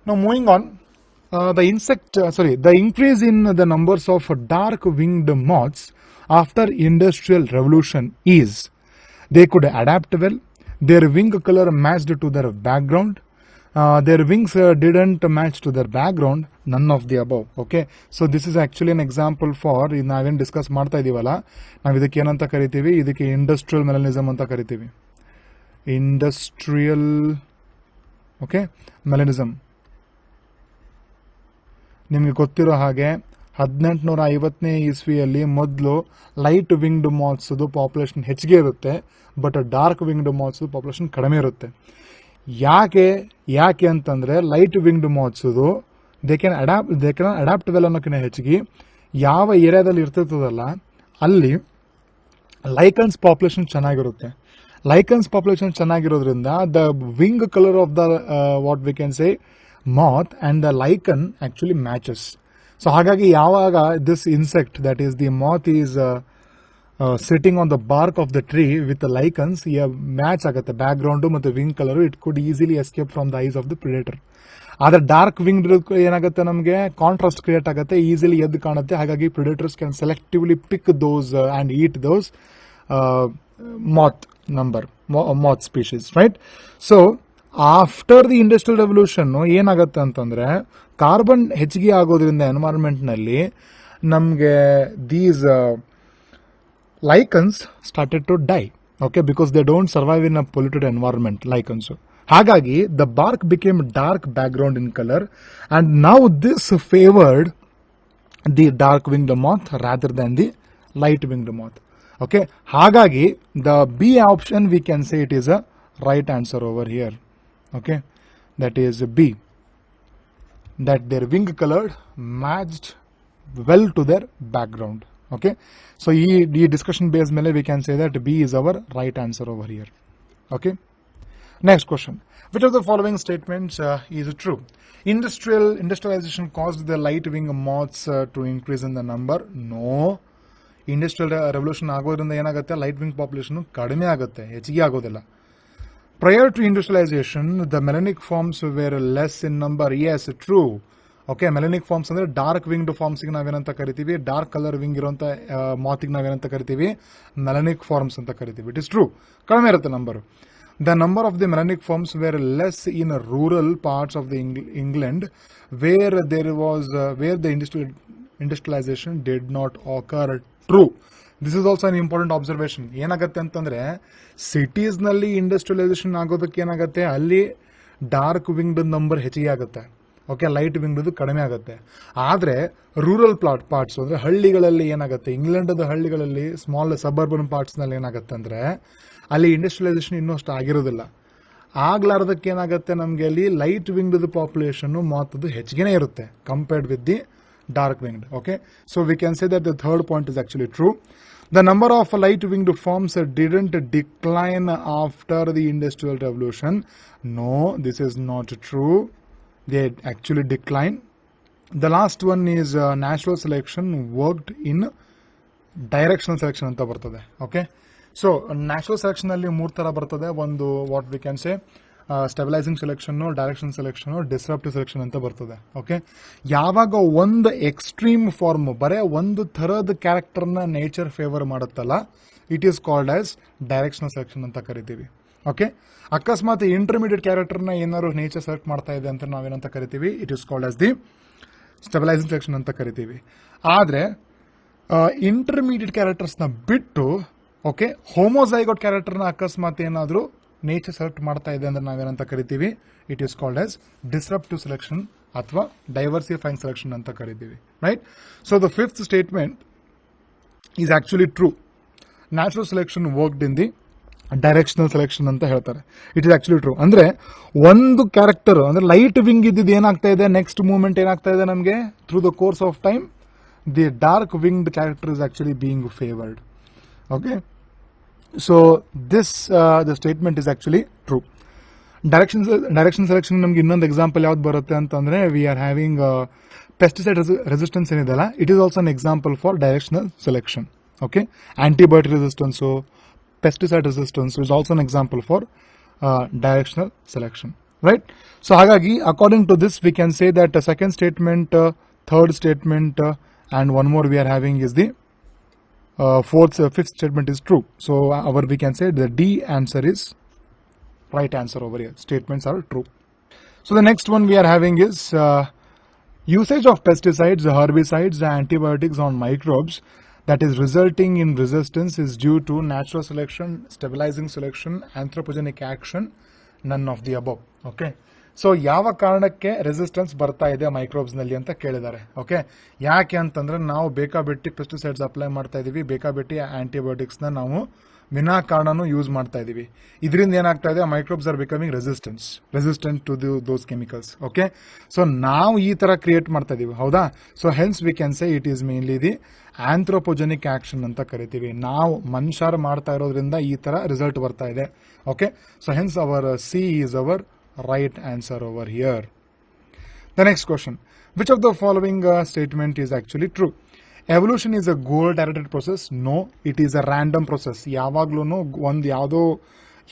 ನಾವು moving on. The increase in the numbers of dark-winged moths after industrial revolution is, they could adapt well, their wing color matched to their background, their wings didn't match to their background, none of the above. Okay, so this is actually an example for, ನಾವೇನು discuss ಮಾಡ್ತಾ ಇದೀವಲ್ಲ, ನಾವು ಇದಕ್ಕೆ ಏನಂತ ಕರಿತೀವಿ? ಇದಕ್ಕೆ industrial melanism ಅಂತ ಕರಿತೀವಿ. Industrial, okay, melanism. ನಿಮಗೆ ಗೊತ್ತಿರೋ ಹಾಗೆ 1850ನೇ ಇಸ್ವಿಯಲ್ಲಿ ಮೊದಲು ಲೈಟ್ ವಿಂಗ್ಡ್ ಮಾತ್ಸ್ ಪಾಪ್ಯುಲೇಷನ್ ಹೆಚ್ಚಿಗೆ ಇರುತ್ತೆ, but dark winged moths population ಕಡಿಮೆ ಇರುತ್ತೆ. ಯಾಕೆ ಅಂತಂದ್ರೆ light winged moths they can adapt well ಅನ್ನೋಕ್ಕಿಂತ ಹೆಚ್ಚಿಗೆ ಯಾವ ಏರಿಯಾದಲ್ಲಿ ಇರ್ತಿರ್ತದಲ್ಲ ಅಲ್ಲಿ ಲೈಕನ್ಸ್ ಪಾಪ್ಯುಲೇಷನ್ ಚೆನ್ನಾಗಿರುತ್ತೆ. ಲೈಕನ್ಸ್ ಪಾಪ್ಯುಲೇಷನ್ ಚೆನ್ನಾಗಿರೋದ್ರಿಂದ the wing colour of the what we can say moth and the lichen actually matches. So ಹಾಗಾಗಿ ಯಾವಾಗ this insect, that is the moth, is sitting on the bark of the tree with the lichens, match ಆಗುತ್ತೆ background ಮತ್ತೆ wing colour. It could easily escape from the eyes of the predator. ಆದ್ರೆ dark wing ಏನಾಗುತ್ತೆ, ನಮಗೆ contrast create ಆಗುತ್ತೆ, easily ಎದ್ದು ಕಾಣುತ್ತೆ. ಹಾಗಾಗಿ predators can selectively pick those and eat those moth species, right? So after the industrial revolution ಏನಾಗುತ್ತೆ ಅಂತಂದ್ರೆ carbon ಹೆಚ್ಚಿಗೆ ಆಗೋದ್ರಿಂದ ಎನ್ವೈರನ್ಮೆಂಟ್ ನಲ್ಲಿ ನಮಗೆ these lichens started to die. Okay, because they don't survive in a polluted environment, lichens. ಹಾಗಾಗಿ the bark became dark background in colour and now this favoured the dark winged moth rather than the light winged moth. Okay, ಹಾಗಾಗಿ the B option we can say it is a right answer over here. Okay, that is B, that their wing color matched well to their background. Okay, so the discussion based mele we can say that B is our right answer over here. Okay, next question. Which of the following statements is true? Industrialization caused the light wing moths to increase in the number? No. Industrial revolution ಆಗೋದ್ರಿಂದ ಏನಾಗುತ್ತೆ, light wing population ಕಡಿಮೆ ಆಗುತ್ತೆ, ಹೆಚ್ಚಿಗೆ ಆಗೋದಿಲ್ಲ. Prior to industrialization, the melanic forms were less in number. Yes, true. Okay, melanic forms ಅಂದ್ರೆ dark winged forms ಗೆ ನಾವೇನಂತ ಕರಿತೀವಿ? ಡಾರ್ಕ್ ಕಲರ್ ವಿಂಗ್ ಇರುವಂತ ಮಾತಿಗೆ ನಾವೇನಂತ ಕರಿತೀವಿ? ಮೆಲನಿಕ್ ಫಾರ್ಮ್ಸ್ ಅಂತ ಕರಿತೀವಿ. ಇಟ್ ಇಸ್ ಟ್ರೂ, ಕಡಿಮೆ ಇರುತ್ತೆ number. The number of the melanic forms were less in rural parts of the England where the industrialization did not occur. True. This is also an important observation. ಏನಾಗುತ್ತೆ ಅಂತಂದ್ರೆ cities ನಲ್ಲಿ industrialisation ಆಗೋದಕ್ಕೆ ಏನಾಗುತ್ತೆ, ಅಲ್ಲಿ dark winged number ಹೆಚ್ಚಿಗೆ ಆಗುತ್ತೆ, okay, light winged ಕಡಿಮೆ ಆಗುತ್ತೆ. ಆದರೆ ರೂರಲ್ ಪಾರ್ಟ್ಸ್ ಅಂದರೆ ಹಳ್ಳಿಗಳಲ್ಲಿ ಏನಾಗುತ್ತೆ, ಇಂಗ್ಲೆಂಡದ ಹಳ್ಳಿಗಳಲ್ಲಿ ಸ್ಮಾಲ್ ಸಬರ್ಬನ್ ಪಾರ್ಟ್ಸ್ನಲ್ಲಿ ಏನಾಗುತ್ತೆ ಅಂದರೆ ಅಲ್ಲಿ ಇಂಡಸ್ಟ್ರಿಯಲೈಸೇಷನ್ ಇನ್ನೂ ಅಷ್ಟು ಆಗಿರೋದಿಲ್ಲ. ಆಗ್ಲಾರ್ದಕ್ಕೆ ಏನಾಗುತ್ತೆ, ನಮಗೆ ಅಲ್ಲಿ ಲೈಟ್ ವಿಂಗ್ಡ್ ಪಾಪ್ಯುಲೇಷನ್ ಮೊತ್ತದ್ದು ಹೆಚ್ಚಿಗೆ ಇರುತ್ತೆ compared with the dark winged. Okay, so we can say that the third point is actually true. The number of light winged forms didn't decline after the industrial revolution. No, this is not true. They actually decline. The last one is natural selection worked in directional selection anta bartade. Okay, so natural selection alli ಮೂರು ತರ ಬರ್ತದೆ. ಒಂದು what we can say stabilising selection, direction selection, disruptive selection ಅಂತ ಬರ್ತದೆ. Okay, ಯಾವಾಗ ಒಂದು extreme form ಬರೇ ಒಂದು ಥರದ ಕ್ಯಾರೆಕ್ಟರ್ನ ನೇಚರ್ ಫೇವರ್ ಮಾಡುತ್ತಲ್ಲ, it is called as directional selection ಅಂತ ಕರಿತೀವಿ. ಓಕೆ, ಅಕಸ್ಮಾತ್ ಇಂಟರ್ಮೀಡಿಯೇಟ್ ಕ್ಯಾರೆಕ್ಟರ್ನ ಏನಾದ್ರು ನೇಚರ್ ಸೆಲೆಕ್ಟ್ ಮಾಡ್ತಾ ಇದೆ ಅಂತ ನಾವೇನಂತ ಕರಿತೀವಿ, it is called as the stabilising selection ಅಂತ ಕರಿತೀವಿ. ಆದರೆ ಇಂಟರ್ಮೀಡಿಯೇಟ್ ಕ್ಯಾರೆಕ್ಟರ್ಸ್ನ ಬಿಟ್ಟು ಓಕೆ ಹೋಮೋಸೈಗೋಟ್ ಕ್ಯಾರೆಕ್ಟರ್ನ ಅಕಸ್ಮಾತ್ ಏನಾದರೂ ನೇಚರ್ ಸೆಲೆಕ್ಟ್ ಮಾಡ್ತಾ ಇದೆ ಅಂದ್ರೆ ನಾವೇನಂತ ಕರಿತೀವಿ, it is called as disruptive selection ಅಥವಾ ಡೈವರ್ಸಿಫೈಯಿಂಗ್ ಸೆಲೆಕ್ಷನ್ ಅಂತ ಕರಿತೀವಿ. Right, so the fifth statement is actually true. Natural selection worked in the directional selection ಅಂತ ಹೇಳ್ತಾರೆ. It is actually true. ಅಂದ್ರೆ ಒಂದು ಕ್ಯಾರೆಕ್ಟರ್ ಅಂದ್ರೆ ಲೈಟ್ ವಿಂಗ್ ಇದ್ದಿದ್ದು ಏನಾಗ್ತಾ ಇದೆ, ನೆಕ್ಸ್ಟ್ ಮೂವ್ಮೆಂಟ್ ಏನಾಗ್ತಾ ಇದೆ ನಮಗೆ through the course of time, the dark winged character is actually being favoured. Okay, so this the statement is actually true. Direction selection ನಮ್ಗೆ ಇನ್ನೊಂದು ಎಕ್ಸಾಂಪಲ್ ಯಾವ್ದು ಬರುತ್ತೆ ಅಂತಂದ್ರೆ, we are having pesticide resistance ಏನಿದೆಲ್ಲ, it is also an example for directional selection. Okay, antibiotic resistance, pesticide resistance is also an example for directional selection. Right, so ಹಾಗಾಗಿ according to this we can say that second statement, third statement and one more we are having is the fifth statement is true. So we can say the D answer is right answer over here. Statements are true. So the next one we are having is usage of pesticides, herbicides, antibiotics on microbes that is resulting in resistance is due to natural selection, stabilizing selection, anthropogenic action, none of the above. Okay, so ಯಾವ ಕಾರಣಕ್ಕೆ resistance ಬರ್ತಾ ಇದೆ microbes ನಲ್ಲಿ ಅಂತ ಕೇಳಿದ್ದಾರೆ. Okay, ಯಾಕೆ ಅಂತಂದ್ರೆ ನಾವು ಬೇಕಾಬಿಟ್ಟಿ ಪೆಸ್ಟಿಸೈಡ್ಸ್ ಅಪ್ಲೈ ಮಾಡ್ತಾ ಇದೀವಿ, ಬೇಕಾಬಿಟ್ಟಿ ಆಂಟಿಬಯೋಟಿಕ್ಸ್ ನ ನಾವು ವಿನಾಕಾರಣನೂ ಯೂಸ್ ಮಾಡ್ತಾ ಇದೀವಿ. ಇದರಿಂದ ಏನಾಗ್ತಾ ಇದೆ, microbes are becoming resistant to those chemicals. Okay, so ನಾವು ಈ ತರ ಕ್ರಿಯೇಟ್ ಮಾಡ್ತಾ ಇದೀವಿ, ಹೌದಾ? So hence we can say it is mainly the anthropogenic action ಅಂತ ಕರಿತೀವಿ. ನಾವು ಮನುಷ್ಯರು ಮಾಡ್ತಾ ಇರೋದ್ರಿಂದ ಈ ತರ ರಿಸಲ್ಟ್ ಬರ್ತಾ ಇದೆ. Okay, so hence our C is our right answer over here. The next question, which of the following statement is actually true? Evolution is a goal directed process. No, it is a random process. ಯಾವಾಗ್ಲೂ ಒಂದು ಯಾವುದೋ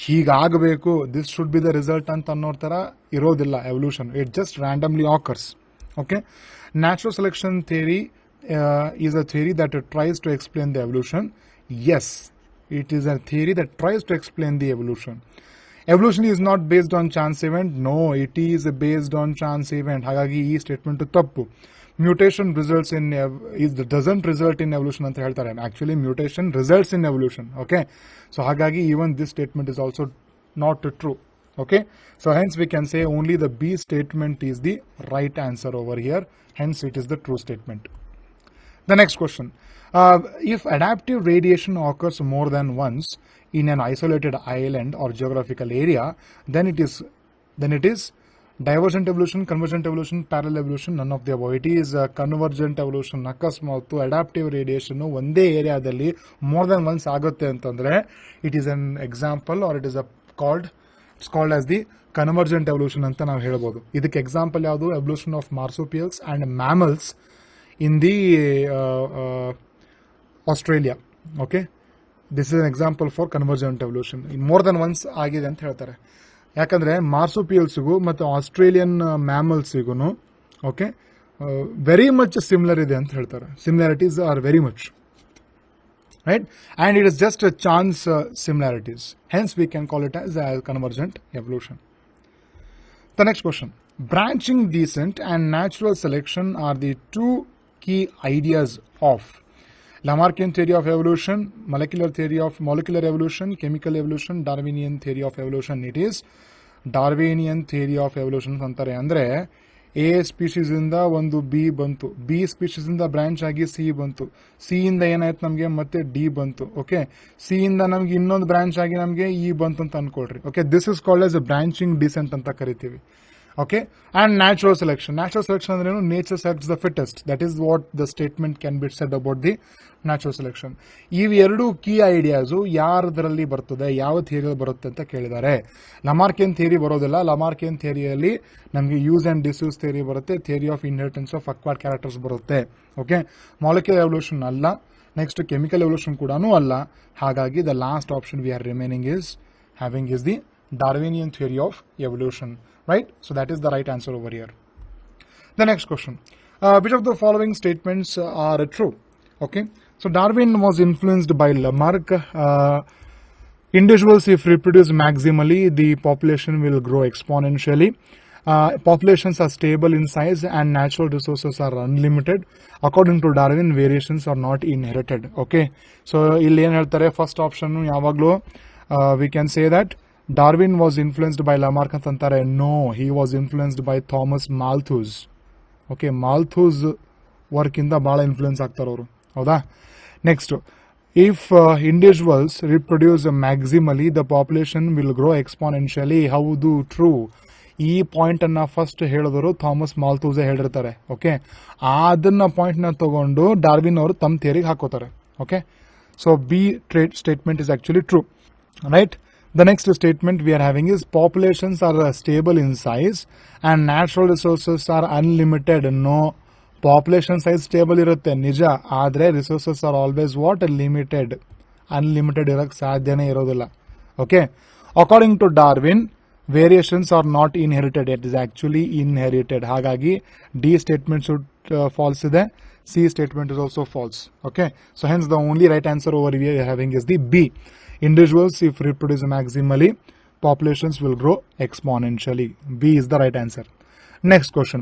ಹೀಗಾಗಬೇಕು, this should be the result ಅಂತ ಅನ್ನೋ ತರ ಇರೋದಿಲ್ಲ evolution. It just randomly occurs. Okay, natural selection theory is a theory that tries to explain the evolution. Yes, it is a theory that tries to explain the evolution. Evolution is not based on chance event. No, it is based on chance event. ಹಾಗಾಗಿ ಈ statement ತಪ್ಪು. Mutation results in doesn't result in evolution ಅಂತ ಹೇಳ್ತಾರೆ. Actually mutation results in evolution. Okay, so ಹಾಗಾಗಿ even this statement is also not true. Okay, so hence we can say only the B statement is the right answer over here. Hence it is the true statement. The next question, if adaptive radiation occurs more than once in an isolated island or geographical area, then it is divergent evolution, convergent evolution, parallel evolution, none of the above. It is convergent evolution. ಅಕಸ್ಮಾತ್ adaptive radiation ಒಂದೇ ಏರಿಯಾದಲ್ಲಿ more than once ಆಗುತ್ತೆ ಅಂತಂದ್ರೆ it is an example or it is it's called as the convergent evolution ಅಂತ ನಾವು ಹೇಳ್ಬೋದು. ಇದಕ್ಕೆ example ಯಾವುದು? Evolution of marsupials and mammals in the Australia. Okay, this is an example for convergent evolution. More than once ಆಗಿದೆ ಅಂತ ಹೇಳ್ತಾರೆ. ಯಾಕಂದ್ರೆ ಮಾರ್ಸುಪಿಯಲ್ಸ್ಗೂ ಮತ್ತು ಆಸ್ಟ್ರೇಲಿಯನ್ ಮ್ಯಾಮಲ್ಸಿಗೂ ಓಕೆ ವೆರಿ ಮಚ್ ಸಿಮಿಲರ್ ಇದೆ ಅಂತ ಹೇಳ್ತಾರೆ. Similarities are very much. Right, and it is just a chance similarities. Hence, we can call it as a convergent evolution. The next question: branching descent and natural selection are the two key ideas of Lamarckian theory of evolution, molecular evolution, chemical evolution, Darwinian theory of evolution. It is Darwinian theory of evolution ಅಂತಾರೆ. ಅಂದ್ರೆ A species ಇಂದ ಒಂದು B ಬಂತು, B species ಇಂದ branch ಆಗಿ C ಬಂತು, C ಇಂದ ಏನಾಯ್ತು ನಮಗೆ ಮತ್ತೆ ಡಿ ಬಂತು. ಓಕೆ, ಸಿ ಇಂದ ನಮ್ಗೆ ಇನ್ನೊಂದು ಬ್ರಾಂಚ್ ಆಗಿ ನಮಗೆ ಇ ಬಂತು ಅಂತ ಅನ್ಕೊಳ್ರಿ. Okay, this is called as branching descent ಅಂತ ಕರಿತೀವಿ. Okay, and natural selection. Natural selection ಅಂದ್ರೆ nature selects the fittest. That is what the statement can be said about the natural selection. ಇವೆರಡು key ideas ಯಾರದರಲ್ಲಿ ಬರ್ತದೆ, ಯಾವ ಥಿಯರಿಯಲ್ಲಿ ಬರುತ್ತೆ ಅಂತ ಕೇಳಿದ್ದಾರೆ. ಲಮಾರ್ಕಿಯನ್ theory ಬರೋದಿಲ್ಲ. ಲಮಾರ್ಕಿಯನ್ ಥಿಯರಿಯಲ್ಲಿ ನಮಗೆ ಯೂಸ್ ಅಂಡ್ ಡಿಸ್ಯೂಸ್ ಥಿಯರಿ ಬರುತ್ತೆ, theory of inheritance of acquired characters ಬರುತ್ತೆ. ಓಕೆ, ಮಾಲಿಕ್ಯುಲರ್ ಎವಲ್ಯೂಷನ್ ಅಲ್ಲ, ನೆಕ್ಸ್ಟ್ ಕೆಮಿಕಲ್ ಎವಲ್ಯೂಷನ್ ಕೂಡ ಅಲ್ಲ. ಹಾಗಾಗಿ the last option we are remaining is having is the Darwinian theory of evolution. Right? So that is the right answer over here. The next question. Which of the following statements are true? Okay. So Darwin was influenced by Lamarck. Individuals, if reproduce maximally, the population will grow exponentially. Populations are stable in size and natural resources are unlimited. According to Darwin, variations are not inherited. Okay. So ಇಲ್ಲಿ ಏನು ಹೇಳ್ತಾರೆ, first option ಯಾವಾಗಲೂ we can say that Darwin was influenced by Lamarck ಅಂತಂತಾರೆ. No, he was influenced by Thomas Malthus. Okay, Malthus work ಇಂದ ಬಹಳ influence ಆಗ್ತಾರೆ ಅವರು. ಹೌದಾ? Next, if individuals reproduce maximally the population will grow exponentially. ಹೌದು, true. ಈ point ಅನ್ನ first ಹೇಳಿದವರು ಥಾಮಸ್ ಮಾಲ್ಥೂಸೇ ಹೇಳಿರ್ತಾರೆ. ಓಕೆ, ಅದನ್ನ ಪಾಯಿಂಟ್ ನ ತಗೊಂಡು ಡಾರ್ವಿನ್ ಅವರು ತಮ್ಮ ಥಿಯರಿಗೆ ಹಾಕೋತಾರೆ. Okay, so B statement is actually true. Right? The next statement we are having is populations are stable in size and natural resources are unlimited. No, population size stable irutte nija, ಆದರೆ resources are always what? Limited. Unlimited ಇರಕ್ಕೆ ಸಾಧ್ಯನೇ ಇರೋದಿಲ್ಲ. Okay, according to Darwin, variations are not inherited, it is actually inherited. ಹಾಗಾಗಿ D statement should false ಇದೆ, C statement is also false. Okay, so hence the only right answer over here we are having is the B. Individuals, if reproduce maximally, populations will grow exponentially. B is the right answer. Next question.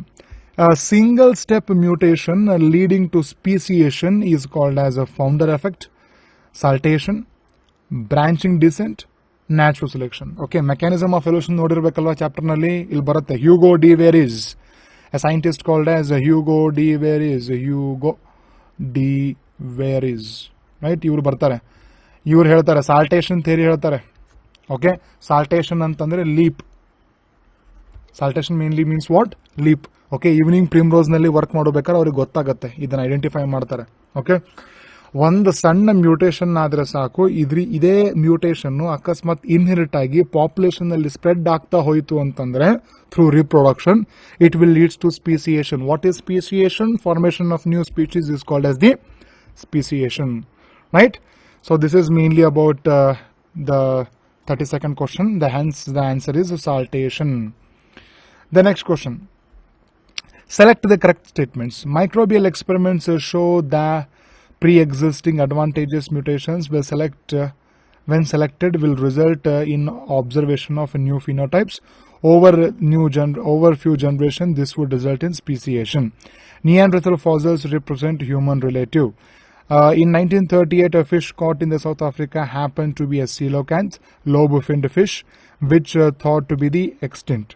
A single step mutation leading to speciation is called as a founder effect, saltation, branching descent, natural selection. Okay, mechanism of evolution ನೋಡಿರಬೇಕಲ್ವಾ chapter ನಲ್ಲಿ, ಇಲ್ಲಿ ಬರುತ್ತೆ. Hugo de Veris, a scientist called as Hugo de Veris. Hugo de Veris, right? ಇವರು ಬರ್ತಾರೆ, ಇವ್ರು ಹೇಳ್ತಾರೆ ಸಾಲ್ಟೇಷನ್ theory ಹೇಳ್ತಾರೆ. Okay, saltation ಅಂತಂದ್ರೆ leap. Saltation mainly means what? Leap. Okay, evening primrose ನಲ್ಲಿ ವರ್ಕ್ ಮಾಡಬೇಕಾದ್ರೆ ಅವ್ರಿಗೆ ಗೊತ್ತಾಗುತ್ತೆ, ಇದನ್ನ ಐಡೆಂಟಿಫೈ ಮಾಡ್ತಾರೆ. ಓಕೆ, ಒಂದು ಸಣ್ಣ ಮ್ಯೂಟೇಷನ್ ಆದ್ರೆ ಸಾಕು, ಇದೇ ಮ್ಯೂಟೇಷನ್ ಅಕಸ್ಮಾತ್ ಇನ್ಹೆರಿಟ್ ಆಗಿ ಪಾಪ್ಯುಲೇಷನ್ ನಲ್ಲಿ ಸ್ಪ್ರೆಡ್ ಆಗ್ತಾ ಹೋಯ್ತು ಅಂತಂದ್ರೆ through reproduction, it will leads to speciation. What is speciation? Formation of new species is called as the speciation. Right? So this is mainly about the 32nd question. Hence the answer is saltation. The next question. Select the correct statements. Microbial experiments show the pre-existing advantageous mutations when selected will result in observation of new phenotypes. Over few generations, this would result in speciation. Neanderthal fossils represent human relative. In 1938, a fish caught in the South Africa happened to be a coelacanth, lobe-finned fish, which thought to be the extinct.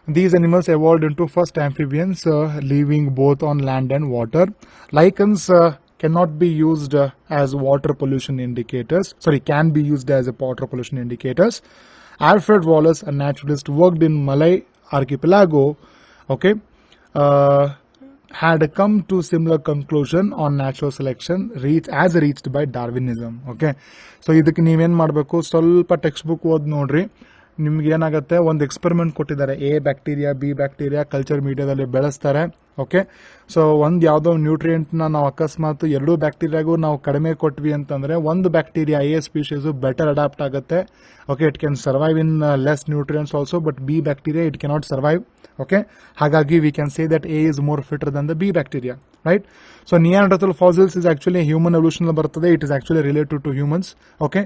These animals evolved into first amphibians, living both on land and water. Lichens cannot be used as water pollution indicators. Can be used as a water pollution indicators. Alfred Wallace, a naturalist, worked in Malay archipelago. Okay. Had come to similar conclusion on natural selection reached by Darwinism. Okay, so ಇದಕ್ಕೆ ನೀವೇನ್ ಮಾಡಬೇಕು, ಸ್ವಲ್ಪ text book ಓದ್ ನೋಡ್ರಿ. ನಿಮ್ಗೆ ಏನಾಗುತ್ತೆ, ಒಂದು experiment ಕೊಟ್ಟಿದ್ದಾರೆ, A bacteria B bacteria culture ಮೀಡಿಯಾದಲ್ಲಿ ಬೆಳೆಸ್ತಾರೆ. ಓಕೆ, ಸೊ ಒಂದ್ ಯಾವ್ದೋ ನ್ಯೂಟ್ರಿಯೆಂಟ್ ನಾವು ಅಕಸ್ಮಾತ್ ಎರಡೂ ಬ್ಯಾಕ್ಟೀರಿಯಾಗೂ ನಾವು ಕಡಿಮೆ ಕೊಟ್ವಿ ಅಂತಂದ್ರೆ ಒಂದು bacteria A species better adapt ಆಗುತ್ತೆ. Okay, it can survive in less nutrients also, but B bacteria it cannot survive. Okay, ಹಾಗಾಗಿ we can say that A is more fitter than the B bacteria, right? So Neanderthal fossils is actually a human evolution ಬರ್ತದೆ, it is actually related to humans. Okay,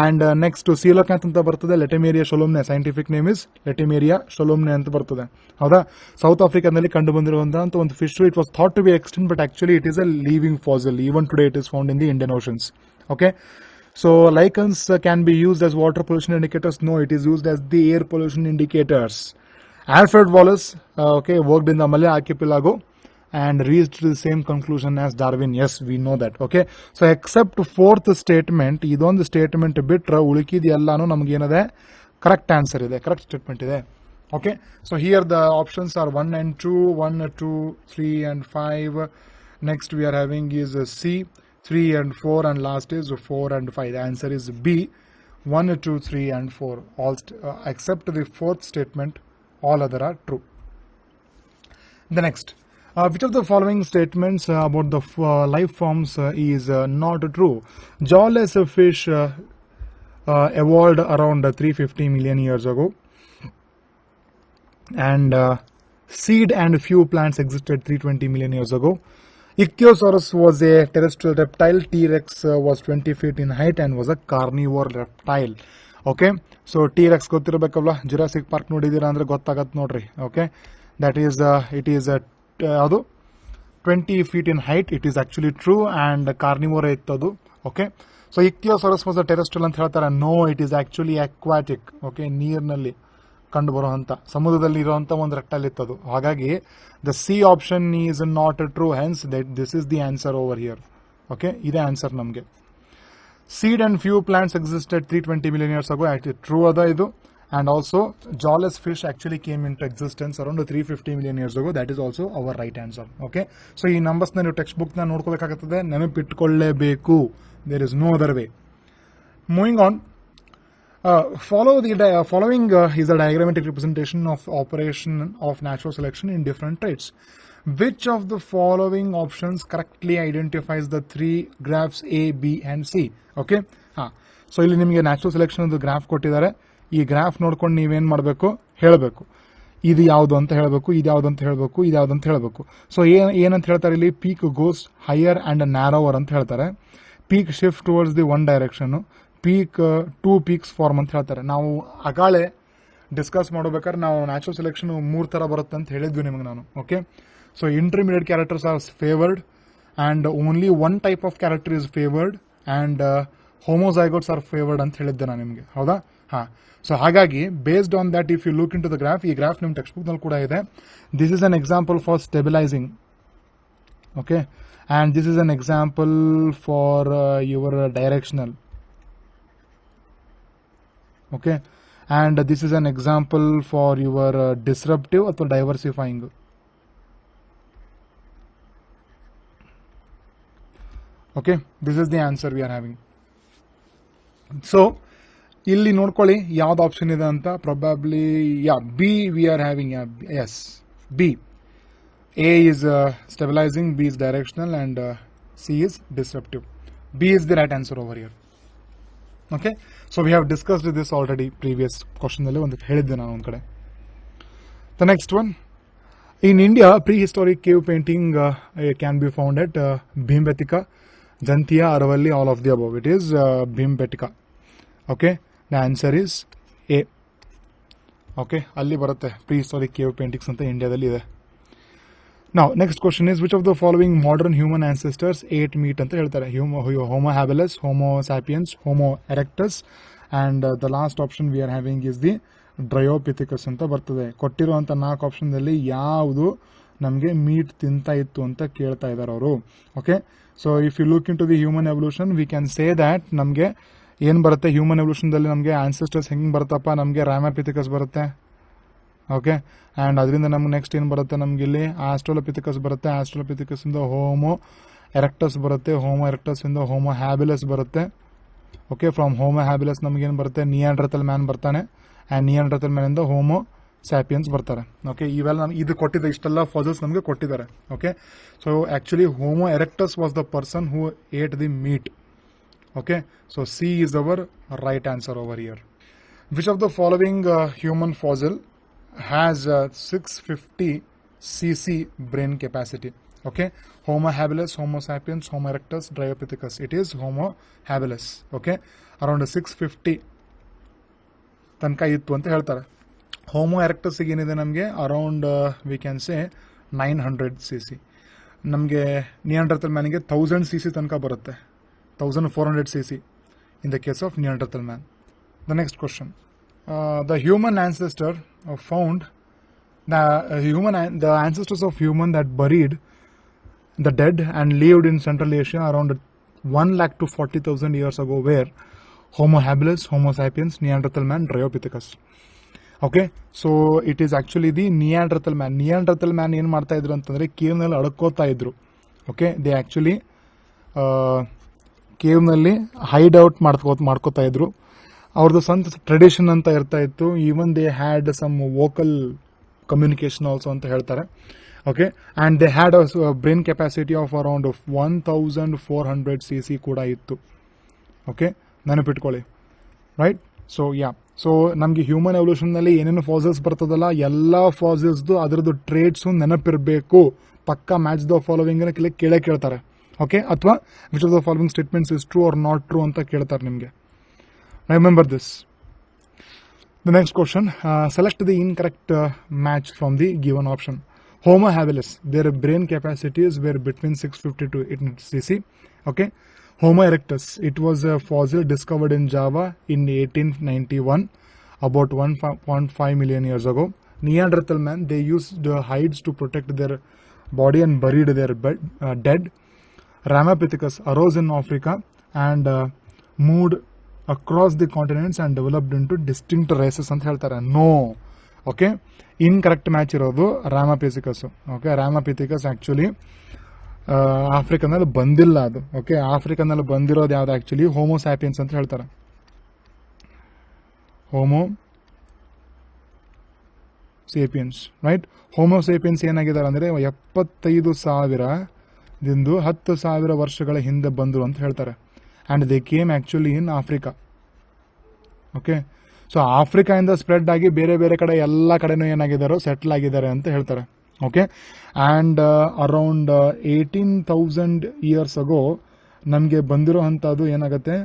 and next to coelacanth ಅಂತ ಬರ್ತದೆ, Latimeria sholomne, scientific name is Latimeria sholomne ಅಂತ ಬರ್ತದೆ. ಹೌದಾ? South ಆಫ್ರಿಕಾದಲ್ಲಿ ಕಂಡು ಬಂದಿರುವಂತಹ ಒಂದು fish, it was thought to be extinct, but actually it is a living fossil. Even today it is found in the Indian oceans. Okay, So lichens can be used as water pollution indicators. No, it is used as the air pollution indicators. Alfred Wallace, okay, worked in the Malay archipelago and reached the same conclusion as Darwin. Yes, we know that. Okay, so except fourth statement, ಇದೊಂದು statement ಬಿಟ್ರೆ ಉಳಿಕಿದ ಎಲ್ಲಾನು ನಮ್ಗೆ ಏನದೆ correct answer ಇದೆ, correct statement ಇದೆ. Okay, so here the options are 1 and 2, 1, 2, 3 and 5. Next we are having is C, 3 and 4, and last is 4 and 5. The answer is B, 1, 2, 3 and 4. All except the fourth statement, all other are true. The next, which of the following statements about the life forms is not true? Jawless fish evolved around 350 million years ago, and seed and few plants existed 320 million years ago. Ichthyosaurus was a terrestrial reptile. T-Rex was 20 feet in height and was a carnivore reptile. Okay, so T-Rex ಗೊತ್ತಿರಬೇಕಲ್ಲ, Jurassic Park ನೋಡಿದೀರಾ ಅಂದ್ರೆ ಗೊತ್ತಾಗತ್ತೆ ನೋಡ್ರಿ. Okay, that is it is ಅದು 20 feet in height. It is actually true, and carnivore ಇತ್ತದು. Okay, so Ichthyosaurus was a terrestrial ಅಂತ ಹೇಳ್ತಾರೆ. No, it is actually aquatic. Okay, ನೀರಿನಲ್ಲಿ ಕಂಡು ಬರುವಂತ, ಸಮುದ್ರದಲ್ಲಿ ಇರುವಂತ ಒಂದು ರೆಕ್ಟೈಲ್ ಇತ್ತದು. ಹಾಗಾಗಿ the C option is not true, hence this is the answer over here. Okay, ಇದೇ ಆನ್ಸರ್ ನಮಗೆ. Seed and few plants existed 320 million years ago. True ಅದ ಇದು. And also jawless fish actually came into existence around 350 million years ago. That is also our right answer. Okay, so ಈ numbers ನೀವು text book ನ ನೋಡ್ಕೋಬೇಕಾಗುತ್ತದೆ, ನೆನಪಿಟ್ಕೊಳ್ಳೇಬೇಕು. There is no other way. Moving on. Following is a diagrammatic representation of operation of natural selection in different traits. Which of the following options correctly identifies the three graphs A, B and C? Okay, so ಇಲ್ಲಿ ನಿಮಗೆ natural selection ಒಂದು graph ಕೊಟ್ಟಿದ್ದಾರೆ. ಈ graph ನೋಡ್ಕೊಂಡು ನೀವೇನ್ ಮಾಡಬೇಕು, ಹೇಳಬೇಕು ಇದು ಯಾವುದು ಅಂತ ಹೇಳಬೇಕು, ಇದು ಯಾವ್ದು ಅಂತ ಹೇಳಬೇಕು, ಇದು ಯಾವ್ದು ಅಂತ ಹೇಳಬೇಕು. ಸೊ ಏನಂತ ಹೇಳ್ತಾರೆ ಇಲ್ಲಿ, peak goes higher and narrower ಅಂತ ಹೇಳ್ತಾರೆ. Peak shift towards the one direction. Peak 2 peaks form ಅಂತ ಹೇಳ್ತಾರೆ. ನಾವು ಅಗಾಳೆ ಡಿಸ್ಕಸ್ ಮಾಡಬೇಕಾದ್ರೆ ನಾವು ನ್ಯಾಚುರಲ್ ಸೆಲೆಕ್ಷನ್ 3 ತರ ಬರುತ್ತೆ ಅಂತ ಹೇಳಿದ್ವಿ ನಿಮಗೆ ನಾನು. Okay, so intermediate characters are favoured and only one type of character is favoured and homozygotes are favoured ಅಂತ ಹೇಳಿದ್ದೆ ನಾನು ನಿಮಗೆ. ಹೌದಾ? ಸೊ ಹಾಗಾಗಿ based on that if you look into the graph, ಈ ಗ್ರಾಫ್ ನಿಮ್ಮ ಟೆಕ್ಸ್ಟ್ ಬುಕ್ ನಲ್ಲಿ ಕೂಡ ಇದೆ. This is an example for stabilising. Okay, and this is an example for your directional. Okay, and this is an example for your disruptive or diversifying. Okay, this is the answer we are having. So ಇಲ್ಲಿ ನೋಡ್ಕೊಳ್ಳಿ ಯಾವ್ದು option ಇದೆ ಅಂತ. Probably B we are having. Yes, B. A is stabilizing, B is directional, and C is disruptive. B is the right answer over here. Okay, so we have discussed this already previous question alli ondu helidde nanu ond kade. The next one, in India prehistoric cave painting can be found at Bhimbetka, Jantia, Aravalli, all of the above. It is Bhimbetka. Okay, the answer is A. Okay, alli barutte prehistoric cave paintings anta India dalli ide. Now next question is, which of the following modern human ancestors ate meat anta ಹೇಳ್ತಾರೆ. Homo habilis, Homo sapiens, Homo erectus, and the last option we are having is the Dryopithecus ಅಂತ ಬರ್ತದೆ. ಕೊಟ್ಟಿರುವಂತ 4 option ದಲ್ಲಿ ಯಾವುದು ನಮಗೆ meet ತಿಂತಾ ಇತ್ತು ಅಂತ ಕೇಳ್ತಾ ಇದ್ದಾರೆ ಅವರು. Okay, so if you look into the human evolution, we can say that ನಮಗೆ ಏನ್ ಬರುತ್ತೆ ಹ್ಯೂಮನ್ ಎವಲ್ಯೂಷನ್ ದಲ್ಲಿ ನಮಗೆ ಆನ್ಸೆಸ್ಟರ್ಸ್ ಹೆಂಗ್ ಬರುತ್ತಪ್ಪ, ನಮಗೆ ರಾಮಾಪಿಥೆಕಸ್ ಬರುತ್ತೆ. ಓಕೆ, ಅಂಡ್ ಅದರಿಂದ ನಮ್ಗೆ ನೆಕ್ಸ್ಟ್ ಏನು ಬರುತ್ತೆ, ನಮ್ಗೆ ಇಲ್ಲಿ ಆಸ್ಟ್ರೋಲಪಿಥೆಕಸ್ ಬರುತ್ತೆ. ಆಸ್ಟ್ರೋಲಪಿಥೆಕಸ್ ಇಂದ ಹೋಮೋ ಎರೆಕ್ಟಸ್ ಬರುತ್ತೆ. ಹೋಮೋ ಎರೆಕ್ಟಸ್ ಇಂದ ಹೋಮೋ ಹ್ಯಾಬಿಲಸ್ ಬರುತ್ತೆ. ಓಕೆ, ಫ್ರಮ್ ಹೋಮೋ ಹ್ಯಾಬಿಲಸ್ ನಮಗೇನು ಬರುತ್ತೆ, ನಿಯಾಂಡ್ರತಲ್ ಮ್ಯಾನ್ ಬರ್ತಾನೆ. ಆ್ಯಂಡ್ ನಿಯಾಂಡ್ರತಲ್ ಮ್ಯಾನ್ ಇಂದ ಹೋಮೋ ಸ್ಯಾಪಿಯನ್ಸ್ ಬರ್ತಾರೆ. ಓಕೆ, ಇವೆಲ್ಲ ನಮ್ಗೆ ಇದು ಕೊಟ್ಟಿದೆ, ಇಷ್ಟೆಲ್ಲ ಫಾಸಲ್ಸ್ ನಮಗೆ ಕೊಟ್ಟಿದ್ದಾರೆ. Okay, so actually homo erectus was the person who eight the meet. Okay, so C is our right answer over here. Which of the following human fossil has 650 cc brain capacity? Okay, Homo habilis, Homo sapiens, Homo erectus, Dryopithecus. It is Homo habilis. Okay, around 650 ತನಕ ಇತ್ತು ಅಂತ ಹೇಳ್ತಾರೆ. Homo erectus ಏನಿದೆ ನಮಗೆ around V can say 900 cc. ನಮಗೆ ನಿಯಾಂಡರ್ತಲ್ ಮ್ಯಾನಿಗೆ 1000 cc ತನಕ ಬರುತ್ತೆ, 1400 cc. in the case of Neanderthal man. The next question. The human ancestor found the ancestors of human that buried the dead and lived in Central Asia around 1 lakh to 40,000 years ago were Homo habilis, Homo sapiens, Neanderthal man, Dryopithecus. Okay, so it is actually the Neanderthal man. Neanderthal man ಏನು ಮಾಡ್ತಾ ಇದ್ರು ಅಂತಂದ್ರೆ ಕೇವ್ನಲ್ಲಿ ಅಡ್ಕೋತಾ ಇದ್ರು. Okay, they actually ಕೇವ್ನಲ್ಲಿ hide out ಮಾಡ್ಕೋತಾ ಇದ್ರು. ಅವ್ರದ್ದು ಸ್ವಂತ ಟ್ರೆಡಿಷನ್ ಅಂತ ಇರ್ತಾ ಇತ್ತು. Even they had some vocal communication also ಅಂತ ಹೇಳ್ತಾರೆ. Okay, and they had a brain capacity of around 1400 cc ಕೂಡ ಇತ್ತು. ಓಕೆ, ನೆನಪಿಟ್ಕೊಳ್ಳಿ, ರೈಟ್? ಸೊ ಸೊ ನಮಗೆ ಹ್ಯೂಮನ್ ಎವಲ್ಯೂಷನ್ನಲ್ಲಿ ಏನೇನು ಫಾಸಿಲ್ಸ್ ಬರ್ತದಲ್ಲ, ಎಲ್ಲ ಫಾಸಿಲ್ಸ್ದು ಅದರದ್ದು ಟ್ರೇಟ್ಸು ನೆನಪಿರಬೇಕು. ಪಕ್ಕಾ ಮ್ಯಾಚ್ ದ ಫಾಲೋವಿಂಗ್ ಕೇಳ್ತಾರೆ. ಓಕೆ, ಅಥವಾ which of the following statements is true or not true ಅಂತ ಕೇಳ್ತಾರೆ ನಿಮಗೆ. Remember this. The next question, select the incorrect match from the given option. Homo habilis, their brain capacities were between 650 to 800 cc. Okay. Homo erectus, it was a fossil discovered in Java in 1891, about 1.5 million years ago. Neanderthal man, they used hides to protect their body and buried their dead. Ramapithecus arose in Africa and moved across the continents and developed into distinct races ಅಂತ ಹೇಳ್ತಾರೆ. No. Okay, incorrect match ಇರೋದು ರಾಮಪಿಥೆಕಸ್. Okay, ರಾಮಪಿಥೆಕಸ್ actually ಆಫ್ರಿಕನ್ನಲ್ಲಿ ಬಂದಿಲ್ಲ ಅದು. Okay, ಆಫ್ರಿಕನ್ನಲ್ಲಿ ಬಂದಿರೋದು ಯಾವ್ದು actually homo sapiens ಅಂತ ಹೇಳ್ತಾರೆ. Homo sapiens, right? Homo sapiens ಏನಾಗಿದ್ದಾರೆ ಅಂದರೆ 75,000 10,000 ವರ್ಷಗಳ ಹಿಂದೆ ಬಂದರು ಅಂತ ಹೇಳ್ತಾರೆ. And they came actually in Africa. Okay, so ಆಫ್ರಿಕಾಯಿಂದ ಸ್ಪ್ರೆಡ್ ಆಗಿ ಬೇರೆ ಬೇರೆ ಕಡೆ ಎಲ್ಲ ಕಡೆನೂ ಏನಾಗಿದ್ದಾರೋ ಸೆಟ್ಲ್ ಆಗಿದ್ದಾರೆ ಅಂತ ಹೇಳ್ತಾರೆ. Okay, and around 18,000 years ago ನಮಗೆ ಬಂದಿರೋ ಅಂಥದ್ದು ಏನಾಗುತ್ತೆ,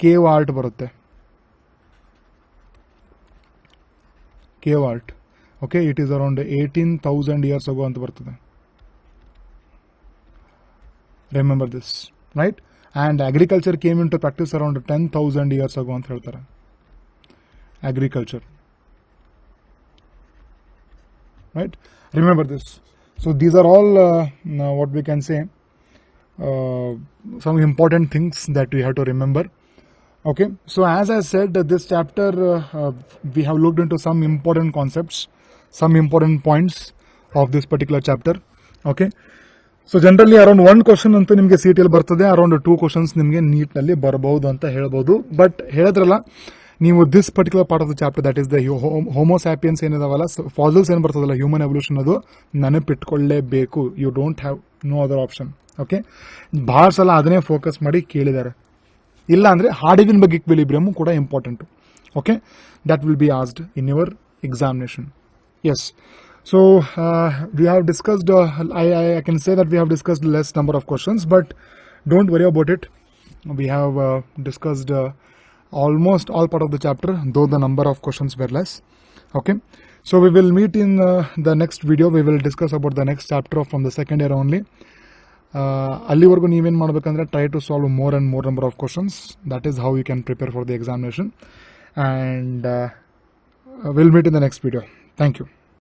ಕೇವ್ ಆರ್ಟ್ ಬರುತ್ತೆ. Cave art. Okay, it is around 18,000 years ago ಅಂತ ಬರ್ತದೆ. Remember this, right? And agriculture came into practice around 10,000 years ago ಅಂತ ಹೇಳ್ತಾರೆ. Agriculture, right? Remember this. So these are all what we can say some important things that we have to remember. Okay, so as I said, this chapter we have looked into some important concepts, some important points of this particular chapter. Okay, so generally around 1 question ಅಂತೂ ನಿಮಗೆ CTL ಬರ್ತದೆ, around 2 questions ನಿಮಗೆ ನೀಟ್ನಲ್ಲಿ ಬರಬಹುದು ಅಂತ ಹೇಳ್ಬೋದು. But ಹೇಳಿದ್ರಲ್ಲ ನೀವು this particular part of the chapter, that is the Homo sapiens ಏನಿದಾವಲ್ಲ, ಫಾಸಿಲ್ಸ್ ಏನು ಬರ್ತದಲ್ಲ, ಹ್ಯೂಮನ್ ಎವಲ್ಯೂಷನ್, ಅದು ನೆನಪಿಟ್ಕೊಳ್ಳೇಬೇಕು. You don't have no other option. Okay, ಭಾಳ ಸಲ ಅದನ್ನೇ ಫೋಕಸ್ ಮಾಡಿ ಕೇಳಿದ್ದಾರೆ. ಇಲ್ಲ ಅಂದರೆ ಹಾರ್ಡಿವಿನ್ ಬಗ್ಗೆ ಇಕ್ವಿಲಿಬ್ರಿಯಮ್ ಕೂಡ important. Okay, that will be asked in your examination. Yes, so we have discussed, I can say that we have discussed less number of questions, but don't worry about it. We have discussed almost all part of the chapter, though the number of questions were less. Okay, so we will meet in the next video. We will discuss about the next chapter from the second year only. ಅಲ್ಲಿವರೆಗೂ ನೀವೇನು ಮಾಡಬೇಕಂದ್ರೆ try to solve more and more number of questions. That is how you can prepare for the examination, and we'll meet in the next video. Thank you.